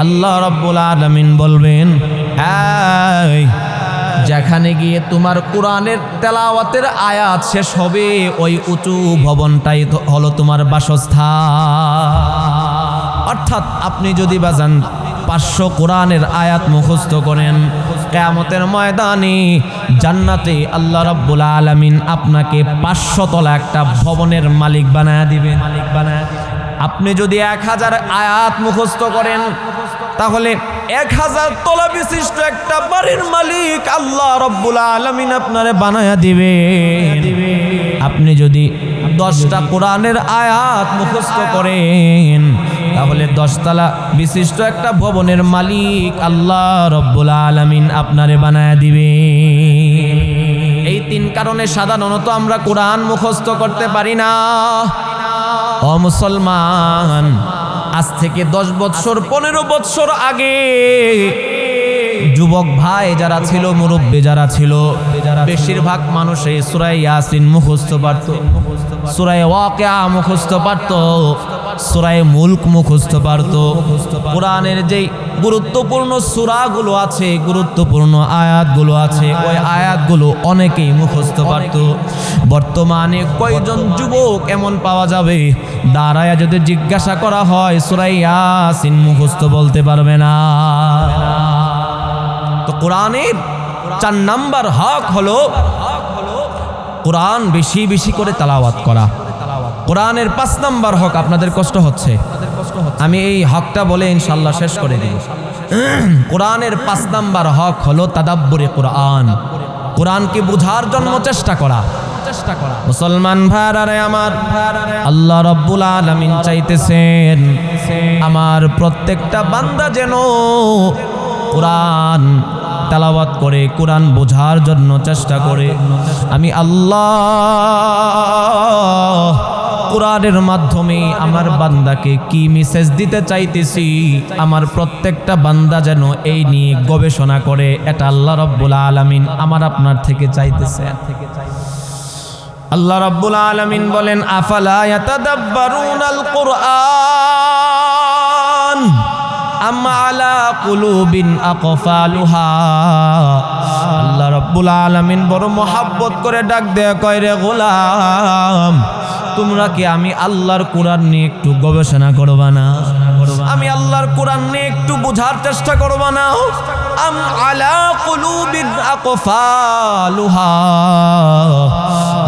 আল্লাহ রাব্বুল আলামিন বলবেন, এই যেখানে গিয়ে তোমার কোরআনের তেলাওয়াতের আয়াত শেষ হবে, ওই উঁচু ভবনটাই হলো তোমার বাসস্থান। অর্থাৎ আপনি যদি বাজান 500 কোরআনের আয়াত মুখস্থ করেন, কিয়ামতের ময়দানে জান্নাতে আল্লাহ রাব্বুল আলামিন আপনাকে 500 তলা একটা ভবনের মালিক বানায় দিবেন। আপনি যদি 1000 আয়াত মুখস্থ করেন তাহলে 1000 তলা বিশিষ্ট একটা বাড়ির মালিক আল্লাহ রাব্বুল আলামিন আপনারে বানায়া দিবেন। আপনি যদি 10টা কোরআনের আয়াত মুখস্থ করেন তাহলে 10 তলা বিশিষ্ট একটা ভবনের মালিক আল্লাহ রাব্বুল আলামিন আপনারে বানায়া দিবেন। এই 3 কারণে সাধারণত আমরা কোরআন মুখস্থ করতে পারি না। ও মুসলমান, আজ থেকে 10 বছর 15 বছর আগে যুবক ভাই যারা ছিল, মুরব্বী যারা ছিল, বেশিরভাগ মানুষ এই সূরা ইয়াসিন মুখস্থ পারত, সূরা ওয়াকিয়া মুখস্থ পারত, সূরা মুলক মুখস্থ পারত। কোরআনের যেই গুরুত্বপূর্ণ সূরাগুলো আছে, গুরুত্বপূর্ণ আয়াতগুলো আছে, ওই আয়াতগুলো অনেকেই মুখস্থ পারত। বর্তমানে কয়জন যুবক এমন পাওয়া যাবে দাঁড়ায়া যদি জিজ্ঞাসা করা হয় সূরা ইয়াসিন মুখস্থ বলতে পারবে না। তো কোরআনের 4 নাম্বার হক হলো কোরআন বেশি বেশি করে তেলাওয়াত করা। কোরআনের 5 নাম্বার হক, আপনাদের কষ্ট হচ্ছে, আমি এই হকটা বলে ইনশাআল্লাহ শেষ করে দিব। কোরআনের 5 নাম্বার হক হলো তাদাব্বুরে কোরআন, কোরআনকে বুঝার জন্য চেষ্টা করা। মুসলমান ভাইরা আমার, আল্লাহ রাব্বুল আলামিন চাইতেছেন আমার প্রত্যেকটা বান্দা যেন কোরআন তেলাওয়াত করে, কোরআন বোঝার জন্য চেষ্টা করে। আমি আল্লাহ কোরআনের মাধ্যমে আমার বান্দাকে কি মেসেজ দিতে চাইতেছি, আমার প্রত্যেকটা বান্দা যেন এই নিয়ে গবেষণা করে। এটা আল্লাহ রাব্বুল আলামিন আমার আপনার থেকে চাইতেছে। আল্লাহ রাব্বুল আলামিন বলেন, আফালা ইয়াতাদাব্বারুনাল কুরআন আম আলা কুলুবিন আকফালুহা। আল্লাহ রাব্বুল আলামিন বড় মোহাব্বত করে ডাক দেয়া কয়, রে গোলাম, তোমরা কি আমি আল্লাহর কোরআন নিয়ে একটু গবেষণা করবা না? আমি আল্লাহর কোরআন নিয়ে একটু বোঝার চেষ্টা করবা না? আম আলা কুলুবিন আকফালুহা।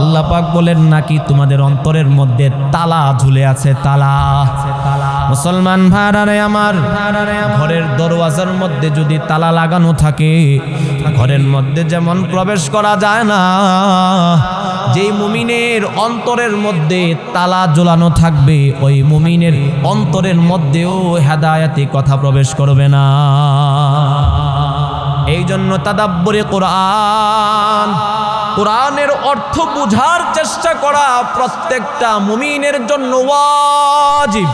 আল্লাহ পাক বলেন, নাকি তোমাদের অন্তরের মধ্যে তালা ঝুলে আছে? তালা। মুসলমান ভাইরা আমার, ঘরের দরওয়াজার মধ্যে যদি তালা লাগানো থাকে, ঘরের মধ্যে যেমন প্রবেশ করা যায় না, যেই মুমিনের অন্তরের মধ্যে তালা ঝোলানো থাকবে, ওই মুমিনের অন্তরের মধ্যেও হেদায়েতি কথা প্রবেশ করবে না। এই জন্য তাদাব্বুরে কোরআন, কোরআনের অর্থ বুঝার চেষ্টা করা প্রত্যেকটা মুমিনের জন্য ওয়াজিব।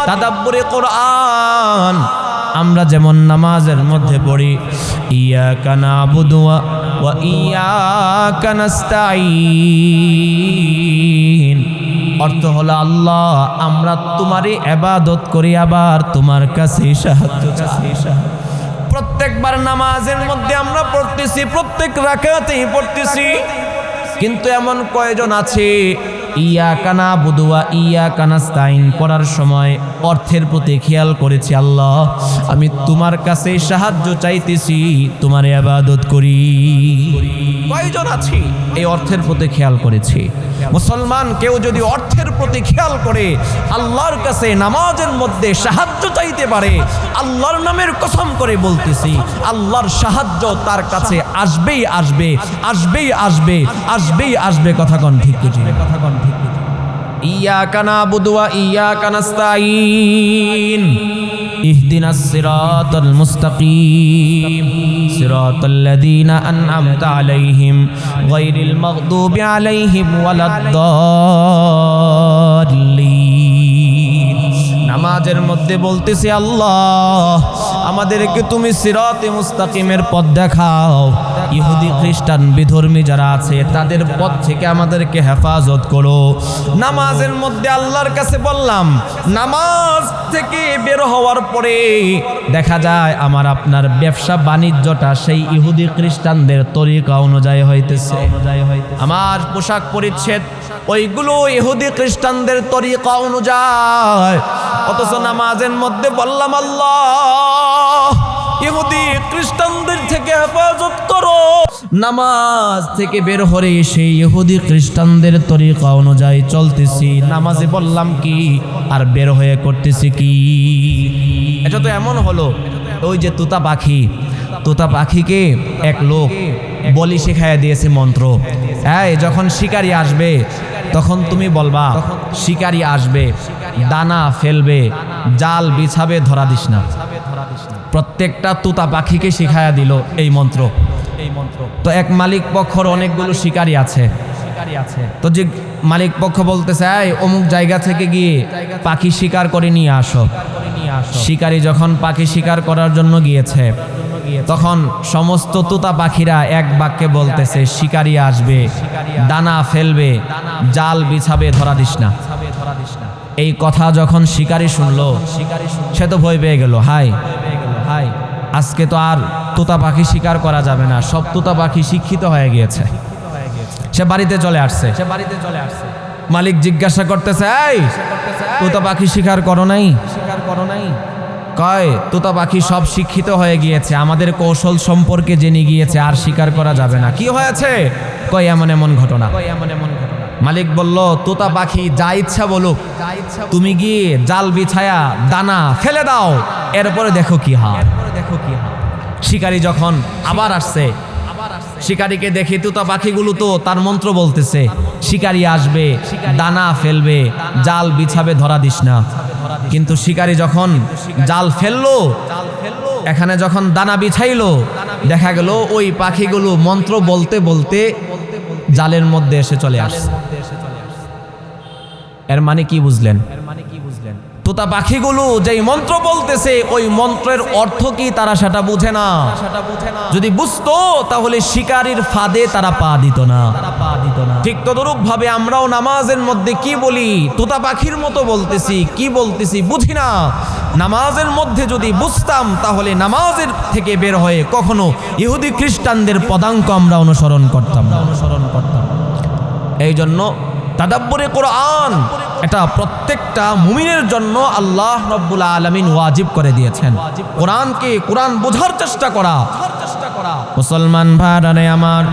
তাদাব্বুরে কোরআন আমরা যেমন নামাজের মধ্যে পড়ি, ইয়াকা নাবুদু ওয়া ইয়াকা নাস্তাঈন, অর্থ হলো আল্লাহ আমরা তোমারই ইবাদত করি, আবার তোমার কাছে সাহায্য চাই। প্রত্যেকবার নামাজের মধ্যে আমরা পড়তেছি, প্রত্যেক রাকাতেই পড়তেছি, কিন্তু এমন কয়জন আছে ইয়াকা নাবুদু ওয়া ইয়াকা নাস্তাঈন পড়ার সময় অর্থের প্রতি খেয়াল করেছি, আল্লাহ আমি তোমার কাছে সাহায্য চাইতেছি, তোমার ইবাদত করি। কয়জন আছি এই অর্থের প্রতি খেয়াল করেছি? মুসলমান কেউ যদি অর্থের প্রতি খেয়াল করে আল্লাহর কাছে নামাজের মধ্যে সাহায্য চাইতে পারে, আল্লাহর নামের কসম করে বলতেছি, আল্লাহর সাহায্য তার কাছে আসবেই আসবে, আসবেই আসবে, আসবেই আসবে। কথা কোন ঠিক কি? কথা কোন ঠিক কি? ইয়াকা নাবুদু ওয়া ইয়াকা নাস্তাঈন ইহদিনাস সিরাতাল মুস্তাকিম সিরাতাল্লাযীনা আন'আমতা আলাইহিম গায়রিল মাগদুবি আলাইহিম ওয়ালাদ-দাল্লিন। নামাজের মধ্যে বলতেছি, আল্লাহ আমাদেরকে তুমি সিরাতে মুস্তাকিমের পথ দেখাও, ইহুদি খ্রিস্টান বিধর্মী যারা আছে তাদের পথ থেকে আমাদেরকে হেফাজত করো। নামাজের মধ্যে আল্লাহর কাছে বললাম, নামাজ থেকে বের হওয়ার পরে দেখা যায় আমার আপনার ব্যবসা বাণিজ্যটা সেই ইহুদি খ্রিস্টানদের তরিকা অনুযায়ী হইতেছে। আমার পোশাক পরিচ্ছদ ওইগুলো ইহুদি খ্রিস্টানদের তরিকা অনুযায়ী, অথচ নামাজের মধ্যে বললাম, আল্লাহ ইহুদি খ্রিস্টানদের থেকে হেফাজত করো। নামাজ থেকে বের হয়ে সেই ইহুদি খ্রিস্টানদের তরিকা অনুযায়ী চলতেছি, নামাজে বললাম কি আর বের হয়ে করতেছি কি? এটা তো এমন হলো, ওই যে তোতা পাখি, তোতা পাখিকে এক লোক বলি শেখাইয়া দিয়েছে মন্ত্র, এই যখন শিকারি আসবে তখন তুমি বলবা শিকারি আসবে, দানা ফেলবে, জাল বিছাবে, ধরা দিস না। প্রত্যেকটা তোতা পাখিকে শিখাইয়া দিল এই মন্ত্র। তো এক মালিক পক্ষর অনেকগুলো শিকারি আছে, তো যে মালিক পক্ষ বলতেছে, এই অমুক জায়গা থেকে গিয়ে পাখি শিকার করে নিয়ে আসো। শিকারি যখন পাখি শিকার করার জন্য গিয়েছে, তখন সমস্ত তোতা পাখিরা এক বাক্যে বলতেছে, শিকারি আসবে, দানা ফেলবে, জাল বিছাবে, ধরা দিস না। এই কথা যখন শিকারি শুনলো, সে তো ভয় পেয়ে গেল, হাই হাই আজকে তো আর তোতা পাখি শিকার করা যাবে না, সব তোতা পাখি শিক্ষিত হয়ে গিয়েছে। সে বাড়িতে চলে আসছে। মালিক জিজ্ঞাসা করতেছে, এই তোতা পাখি শিকার করো নাই? কয়, তোতা পাখি সব শিক্ষিত হয়ে গিয়েছে, আমাদের কৌশল সম্পর্কে জেনে গিয়েছে, আর শিকার করা যাবে না। কি হয়েছে? কয়, এমন এমন ঘটনা। মালিক বলল, তোতা পাখি যা ইচ্ছা বলুক, তুমি গিয়ে জাল বিছায়া দানা ফেলে দাও, এরপরে দেখো কি হয়। শিকারি যখন আবার আসছে, শিকারীকে দেখি তোতা পাখিগুলো তো তার মন্ত্র বলতেছে, শিকারি আসবে, দানা ফেলবে, জাল বিছাবে, ধরা দিস না। কিন্তু শিকারী যখন জাল ফেললো, এখানে যখন দানা বিছাইলো, দেখা গেল ওই পাখিগুলো মন্ত্র বলতে বলতে জালের মধ্যে এসে চলে আসছে। এর মানে কি বুঝলেন? তোতা পাখিগুলো যেই মন্ত্র বলতেছে ওই মন্ত্রের অর্থ কি তারা সেটা বুঝে না। যদি বুঝতো তাহলে শিকারীর ফাঁদে তারা পা দিত না। ঠিক তদরূপ ভাবে আমরাও নামাজের মধ্যে কি বলি, তোতা পাখির মতো বলতেছি, কি বলতেছি বুঝি না। নামাজের মধ্যে যদি বুঝতাম তাহলে নামাজের থেকে বের হয়ে কখনো ইহুদি খ্রিস্টানদের পদাঙ্ক আমরা অনুসরণ করতাম। এই জন্য তাদাব্বুরে কোরআন এটা প্রত্যেকটা মুমিনের জন্য আল্লাহ রাব্বুল আলামিন ওয়াজিব করে দিয়েছেন। কোরআন বোঝার চেষ্টা করা। মুসলমান ভাইরা আমার,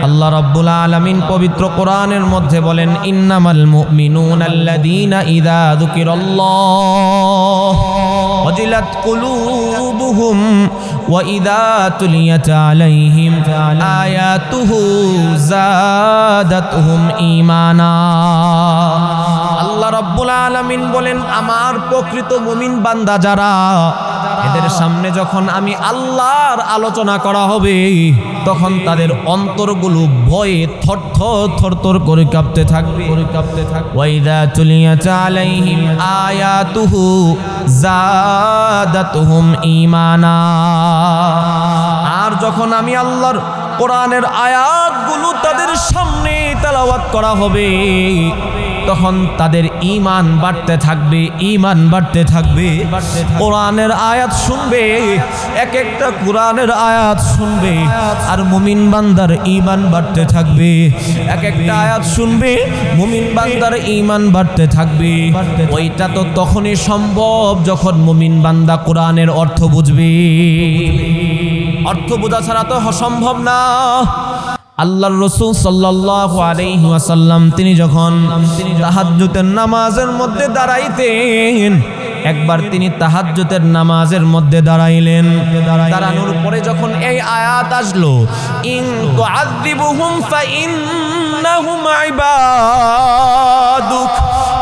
আল্লাহ রাব্বুল আলামিন পবিত্র কোরআনের মধ্যে বলেন, ইন্নামাল মুমিনুনা আল্লাযীনা ইযা যুকিরাল্লাহ ওয়াজিলাত কুলুবুহুম ওয়া ইযা তুলিয়াত আলাইহিম আয়াতুহু যাদাতহুম ঈমানা। আল্লাহ রাব্বুল আলামিন বলেন, আমার প্রকৃত মুমিন বান্দা যারা, এদের সামনে যখন আমি আল্লাহর আলোচনা করা হবে তখন তাদের অন্তরগুলো ভয়ে থরথর করে কাঁপতে থাকবে। ওয়াইদা তুলিয়াত আলাইহিম আয়াতুহু যাদাতহুম ঈমানা। আর যখন আমি আল্লাহর কোরআনের আয়াতগুলো তাদের সামনে তেলাওয়াত করা হবে তখন তাদের ঈমান বাড়তে থাকবে। কোরআনের আয়াত শুনবে, এক একটা কোরআনের আয়াত শুনবে আর মুমিন বান্দার ঈমান বাড়তে থাকবে। এক একটা আয়াত শুনবে, মুমিন বান্দার ঈমান বাড়তে থাকবে। ওইটা তো তখনই সম্ভব যখন মুমিন বান্দা কোরআনের অর্থ বুঝবে। অর্থ বোঝা ছাড়া তো সম্ভব না। আল্লাহর রাসূল সাল্লাল্লাহু আলাইহি ওয়াসাল্লাম তিনি যখন তাহাজ্জুদের নামাজের মধ্যে দাঁড়াইতেন, একবার তিনি তাহাজ্জুদের নামাজের মধ্যে দাঁড়াইলেন। দাঁড়ানোর পরে যখন এই আয়াত আসলো, ইন তুআযিবুহুম ফাইন্নাহুম ইবাদুক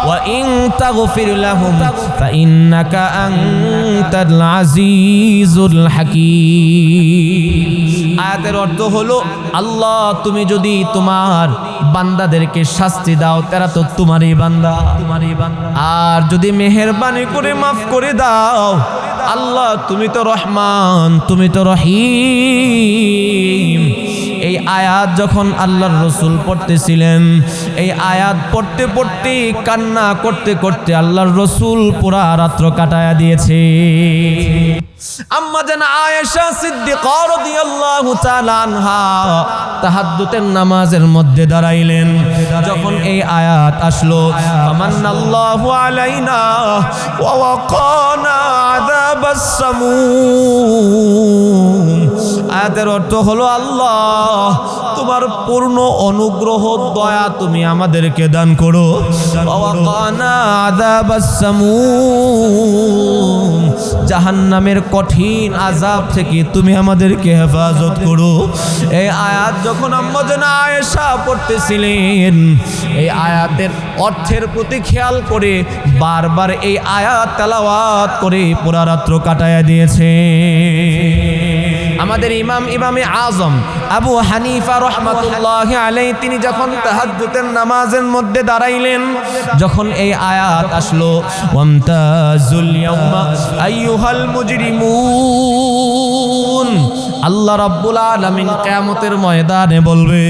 ওয়া ইন তাগফির লাহুম ফাইন্নাকা আনতাল আজিজুল হাকীম। আয়াতের অর্থ হলো, আল্লাহ তুমি যদি তোমার বান্দাদেরকে শাস্তি দাও তারা তো তোমারই বান্দা, আর যদি মেহেরবানি করে মাফ করে দাও আল্লাহ তুমি তো রহমান, তুমি তো রহিম। এই আয়াত যখন আল্লাহর রাসূল পড়তেছিলেন, এই আয়াত পড়তে পড়তে কান্না করতে করতে আল্লাহর রাসূল পুরা রাত্র কাটায়া দিয়েছে। আম্মা জান আয়েশা সিদ্দিকা রাদিয়াল্লাহু তাআলা আনহা তাহাজ্জুদের নামাজের মধ্যে দাঁড়াইলেন। যখন এই আয়াত আসলো, ফামান্নাল্লাহু আলাইনা ওয়া ওয়াকানা আযাবাস সামূম। আয়াতের অর্থ হলো, আল্লাহ তোমার পূর্ণ অনুগ্রহ দয়া তুমি আমাদেরকে দান করো। ওয়া ওয়াকানা আযাবাস সামূম, জাহান্নামের কঠিন আযাব থেকে তুমি আমাদেরকে হেফাজত করো। এই আয়াত যখন আম্মা জান আয়েশা পড়তেছিলেন, এই আয়াতের অর্থের প্রতি খেয়াল করে বারবার এই আয়াত তেলাওয়াত করে পুরা রাত্র কাটায়া দিয়েছে। আমাদের ইমামে আজম আবু হানিফা রাহমাতুল্লাহি আলাইহি তিনি যখন তাহাজ্জুদের নামাজের মধ্যে দাঁড়াইলেন, যখন এই আয়াত আসলো, ওয়ামতাজুল ইয়াউমা আইয়ুহাল মুজরিমুন, আল্লাহ রাব্বুল আলামিন কিয়ামতের ময়দানে বলবে,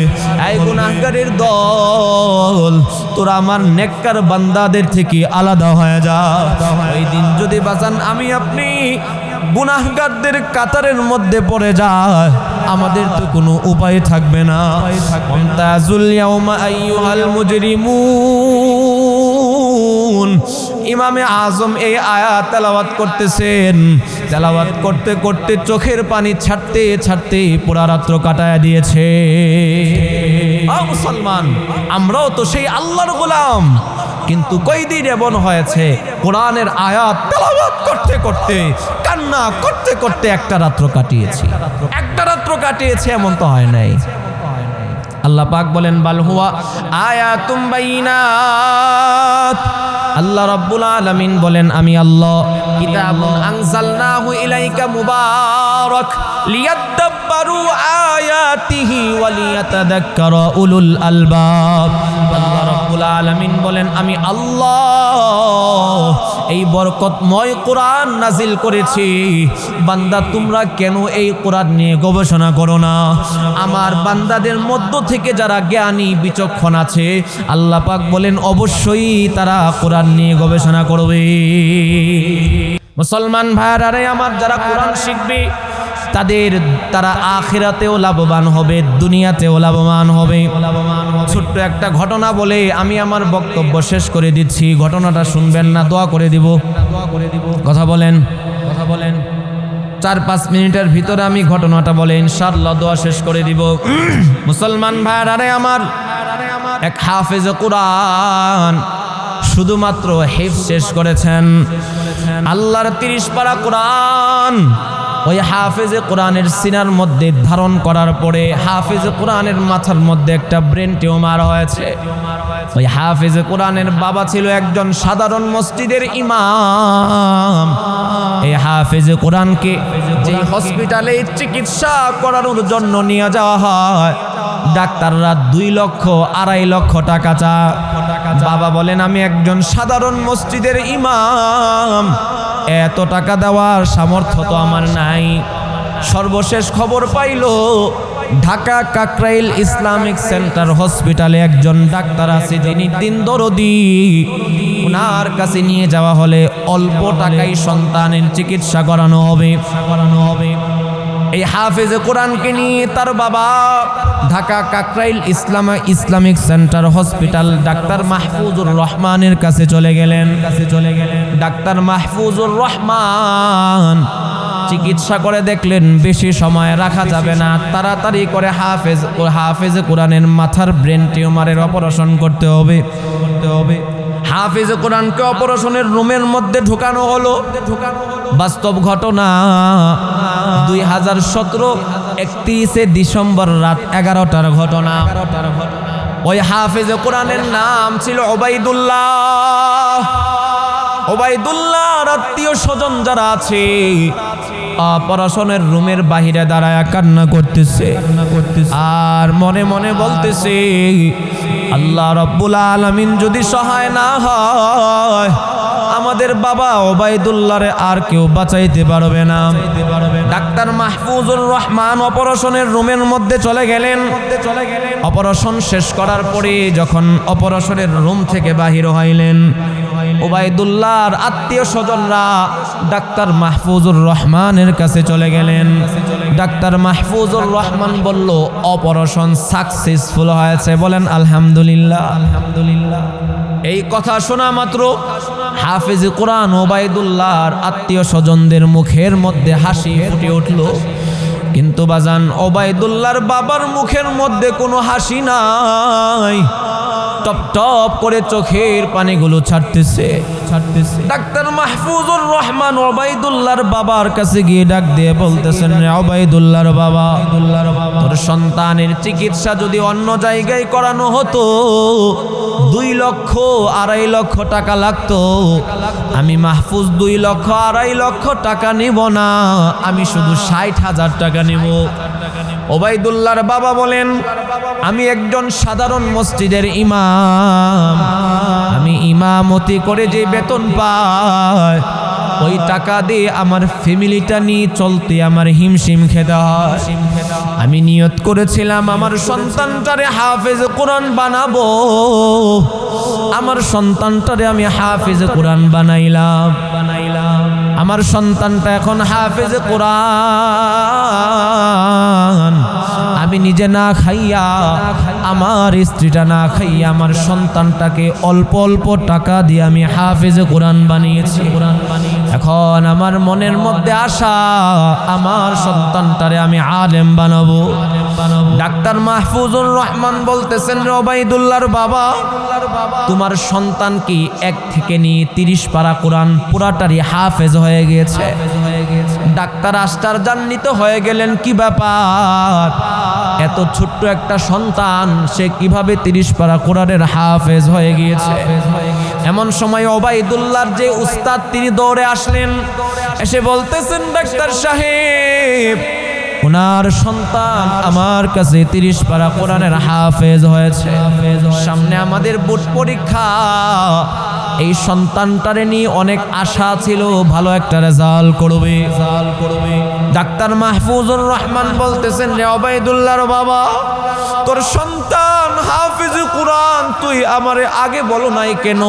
এই গুনাহগারের দল তোরা আমার নেককার বান্দাদের থেকে আলাদা হয়ে যা। ওই দিন যদি বাঁচান আমি আপনি গুনাহগারদের কাতারের মধ্যে পড়ে যায়, আমাদের তো কোনো উপায় থাকবে না। ওয়ামতাজুল ইয়াউমা আইয়ুহাল মুজরিমুন। ইমামে আজম এই আয়াত তেলাওয়াত করতেছেন, তেলাওয়াত করতে করতে চোখের পানি ছাড়তে ছাড়তে পুরা রাত্র কাটায়া দিয়েছে। মুসলমান, আমরাও তো সেই আল্লাহর গোলাম, কিন্তু কয়দিন এমন হয়েছে কোরআনের আয়াত তেলাওয়াত করতে করতে কান্না করতে করতে একটা রাত্র কাটিয়েছি, এমন তো হয় নাই। আল্লাহ পাক বলেন, বাল হুয়া আয়াতুম বাইনাত, আল্লাহ রাব্বুল আলামিন বলেন আমি আল্লাহ কিতাবুন আনজালনাহু ইলাইকা মুবারাক লিয়াদাব্বারু আয়াতিহি ওয়া লিয়াতাযাক্কারা উলুল আলবাব। আল্লাহ রাব্বুল আলামিন বলেন আমি আল্লাহ এই বরকতময় কোরআন নাজিল করেছি। বান্দা তোমরা কেন এই কোরআন নিয়ে গবেষণা করো না? আমার বান্দাদের মধ্য থেকে যারা জ্ঞানী বিচক্ষণ আছে আল্লাহ পাক বলেন অবশ্যই তারা কোরআন নিয়ে গবেষণা করবে। মুসলমান ভাইরা আমার, যারা কোরআন শিখবে তারা আখিরাতেও লাভবান হবে, দুনিয়াতেও লাভবান হবে। ছোট্ট একটা ঘটনা বলে আমি আমার বক্তব্য শেষ করে দিচ্ছি। ঘটনাটা শুনবেন না দোয়া করে দিব? কথা বলেন 4-5 মিনিটের ভিতরে আমি ঘটনাটা বলে ইনশাআল্লাহ দোয়া শেষ করে দিব। মুসলমান ভাইরা আমার, এক হাফেজ কোরআন শুধুমাত্র হিফজ শেষ করেছেন। আল্লাহর 30 পারা কোরআন ওই হাফেজে কোরআনের সিনার মধ্যে ধারণ করার পরে হাফেজে কোরআনের মাথার মধ্যে একটা ব্রেন টিউমার হয়েছে। ওই হাফেজে কোরআনের বাবা ছিল একজন সাধারণ মসজিদের ইমাম। এই হাফেজে কোরআনকে যে হসপিটালে চিকিৎসা করানোর জন্য নিয়ে যাওয়া হয়, ডাক্তাররা 2 লক্ষ 2.5 লক্ষ টাকা চায়। বাবা বলেন আমি একজন সাধারণ মসজিদের ইমাম, এত টাকা দেওয়ার সামর্থ্য তো আমার নাই। সর্বশেষ খবর পাইল ঢাকা কাকরাইল ইসলামিক সেন্টার হসপিটালে একজন ডাক্তার আছে যিনি দিন দরদি। ওনার কাছে নিয়ে যাওয়া হলে অল্প টাকায় সন্তানের চিকিৎসা করানো হবে। এই হাফেজে কোরআনকে নিয়ে তার বাবা Dhaka Kakrail Islamic centre hospital doctor Mahfuzur রহমানের কাছে চলে গেলেন। ডাক্তার মাহফুজুর রহমান চিকিৎসা করে দেখলেন বেশি সময় রাখা যাবে না, তাড়াতাড়ি করে হাফেজে কোরআনের মাথার ব্রেন টিউমারের অপারেশন করতে হবে। হাফেজে কোরআনকে অপারেশনের রুমের মধ্যে ঢোকানো হলো। বাস্তব ঘটনা 2017 31 ডিসেম্বর রাত 11টার ঘটনা। ওই হাফেজে কোরআনের নাম ছিল ওবাইদুল্লাহ। আত্মীয় স্বজন যারা আছে অপারেশনের রুমের বাহিরে দাঁড়ায় কান্না করতেছে আর মনে মনে বলতেছে আল্লাহ রাব্বুল আলামিন যদি সহায় না হয় আমাদের বাবা ওবাইদুল্লাহরে আর কেউ বাঁচাইতে পারবে না। ডাক্তার মাহফুজুর রহমান অপারেশনের রুমের মধ্যে চলে গেলেন। অপারেশন শেষ করার পরে যখন অপারেশনের রুম থেকে বাহির হইলেন, ওবাইদুল্লাহর আত্মীয় স্বজনরা ডাক্তার মাহফুজুর রহমানের কাছে চলে গেলেন। ডাক্তার মাহফুজুর রহমান বলল অপারেশন সাকসেসফুল হয়েছে, বলেন আলহামদুলিল্লাহ। এই কথা শোনা মাত্র হাফেজ কোরআন ওবাইদুল্লাহর আত্মীয় স্বজনদের মুখের মধ্যে হাসি ফুটে উঠল। কিন্তু বাজান ওবাইদুল্লাহর বাবার মুখের মধ্যে কোনো হাসি নাই, টপ টপ করে চোখের পানিগুলো ছাড়তেছে। ডাক্তার মাহফুজুর রহমান ওবাইদুল্লাহর বাবার কাছে গিয়ে ডাক দিয়ে বলতেছেন, ওবাইদুল্লাহর বাবা, তোর সন্তানের চিকিৎসা যদি অন্য জায়গায় করানো হতো 2 লক্ষ 2.5 লক্ষ টাকা লাগতো। আমি মাহফুজ 2 লক্ষ 2.5 লক্ষ টাকা নিব না, আমি শুধু 60,000 টাকা নিব। ওবাইদুল্লাহর বাবা বলেন, আমি একজন সাধারণ মসজিদের ইমাম, আমি ইমামতি করে যে বেতন পাই ওই টাকা দিয়ে আমার ফ্যামিলিটা নিয়ে চলতে আমার হিমশিম খেতে হয়। আমি নিয়ত করেছিলাম আমার সন্তানটারে হাফেজ কোরআন বানাবো, আমার সন্তানটারে আমি হাফেজ কোরআন বানাইলাম। আমার সন্তানটা এখন হাফেজ কোরআন। আমি নিজে না খাইয়া, আমার স্ত্রীটা না খাইয়া, আমার সন্তানটাকে অল্প অল্প টাকা দিয়ে আমি হাফেজ কোরআন বানিয়েছি। এখন আমার মনের মধ্যে আশা আমার সন্তানটারে আমি আলেম বানাবো। ডাক্তার মাহফুজুর রহমান বলতেছেন, ওবাইদুল্লাহর বাবা, তোমার সন্তান কি 1 থেকে নিয়ে 30 পারা কোরআন পুরাটারই হাফেজ হয়ে গিয়েছে। ডাক্তার আশ্চর্যান্বিত হয়ে গেলেন, কি ব্যাপার, এত ছোট্ট একটা সন্তান সে কিভাবে 30 পারা কোরআনের হাফেজ হয়ে গিয়েছে। এমন সময় ওবাইদুল্লাহর যে উস্তাদ তিনি দৌড়ে আসলেন, এসে বলতেছেন, ডাক্তার সাহেব, ওনার সন্তান আমার কাছে 30 পারা কোরআনের হাফেজ হয়েছে, সামনে আমাদের বোর্ড পরীক্ষা, এই সন্তানটারে নিয়ে অনেক আশা ছিল ভালো একটা রেজাল্ট করবে। ডাক্তার মাহফুজুর রহমান বলতেছেন, রে ওবাইদুল্লাহর বাবা, তোর সন্তান হাফেজ কোরআন, তুই আমারে আগে বলো নাই কেন?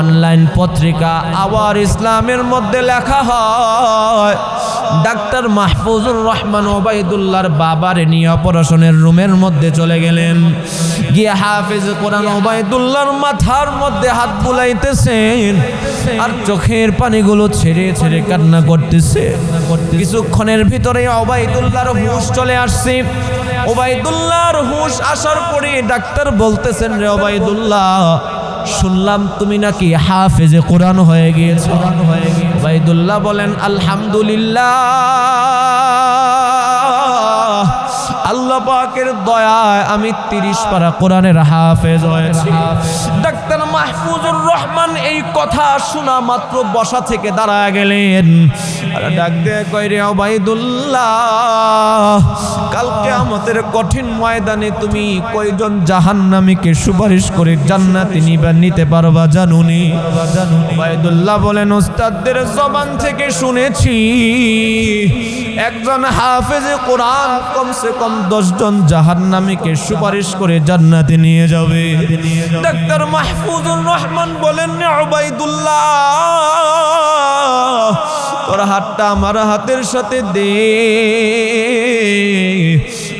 অনলাইন পত্রিকা আবার ইসলামের মধ্যে লেখা হয়, ডাক্তার মাহফুজুর রহমান ওবাইদুল্লাহর বাবারে নিয়ে অপারেশনের রুমের মধ্যে চলে গেলেন। গিয়ে হাফেজ কোরআন ওবাইদুল্লাহর মাথার মধ্যে হাত বুলাইতেছেন আর চোখের পানিগুলো ছেড়ে ছেড়ে কান্না করতেছে। কিছুক্ষণের ভিতরে ওবাইদুল্লাহর হুঁশ চলে আসছে। ওবাইদুল্লাহর হুঁশ আসার পরে ডাক্তার বলতেছেন, রে ওবাইদুল্লাহ, শুনলাম তুমি নাকি হাফেজে কোরআন হয়ে গিয়েছো। ওবাইদুল্লাহ বলেন, আলহামদুলিল্লাহ, আল্লাহ পাকের দয়ায় আমি 30 পারা কোরআনের হাফেজ হয়েছি। ডাক্তার মাহফুজুর রহমান এই কথা শোনা মাত্র বসা থেকে দাঁড়ায় গেলেন আর ডাক দিয়ে কয়, রে ওবাইদুল্লাহ, কালকে আমাদের কঠিন ময়দানে তুমি কয়জন জাহান্নামীকে সুপারিশ করে জান্নাতে নিতে পারবা জানুনি? ওবাইদুল্লাহ বলেন, উস্তাদদের জবান থেকে শুনেছি একজন হাফেজে কোরআন কমসে কম 10 জন জাহান্নামীকে সুপারিশ করে জান্নাতে নিয়ে যাবে। ডাক্তার মাহফুজুর রহমান বলেন, ওবাইদুল্লাহ, তোর হাতটা আমার হাতের সাথে দে।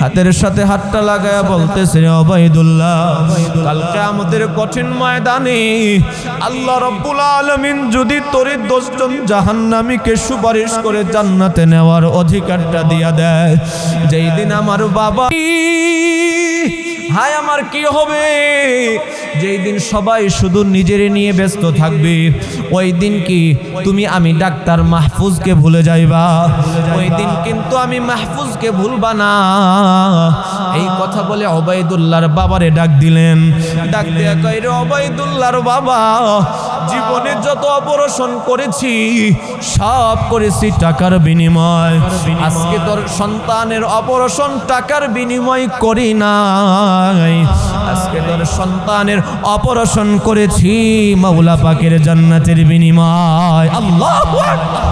হাতের সাথে হাতটা লাগায়া বলতেছে, ওবাইদুল্লাহ, কালকে আমাদের কঠিন ময়দানে আল্লাহ রাব্বুল আলামিন যদি তোরে 10 জন জাহান্নামীকে সুপারিশ করে জান্নাতে নেওয়ার অধিকারটা দিয়া দেয়, যেই দিন আমার বাবা, হায় আমার কি হবে? যেই দিন সবাই শুধু নিজের নিয়ে ব্যস্ত থাকবে, ওই দিন কি তুমি আমি ডাক্তার মাহফুজকে ভুলে যাইবা? ওই দিন কিন্তু আমি মাহফুজকে ভুলবা না। এই কথা বলে ওবাইদুল্লাহর বাবারে ডাক দিলেন। ডাক দিয়া কয়, রে ওবাইদুল্লাহর বাবা, জীবনে যত অপারেশন করেছি সব করেছি টাকার বিনিময়। আজকে তোর সন্তানের অপারেশন টাকার বিনিময় করি নাই, আজকে তোর সন্তানের অপারেশন করেছি মাওলা পাকের জান্নাতের বিনিময়। আল্লাহু আকবার।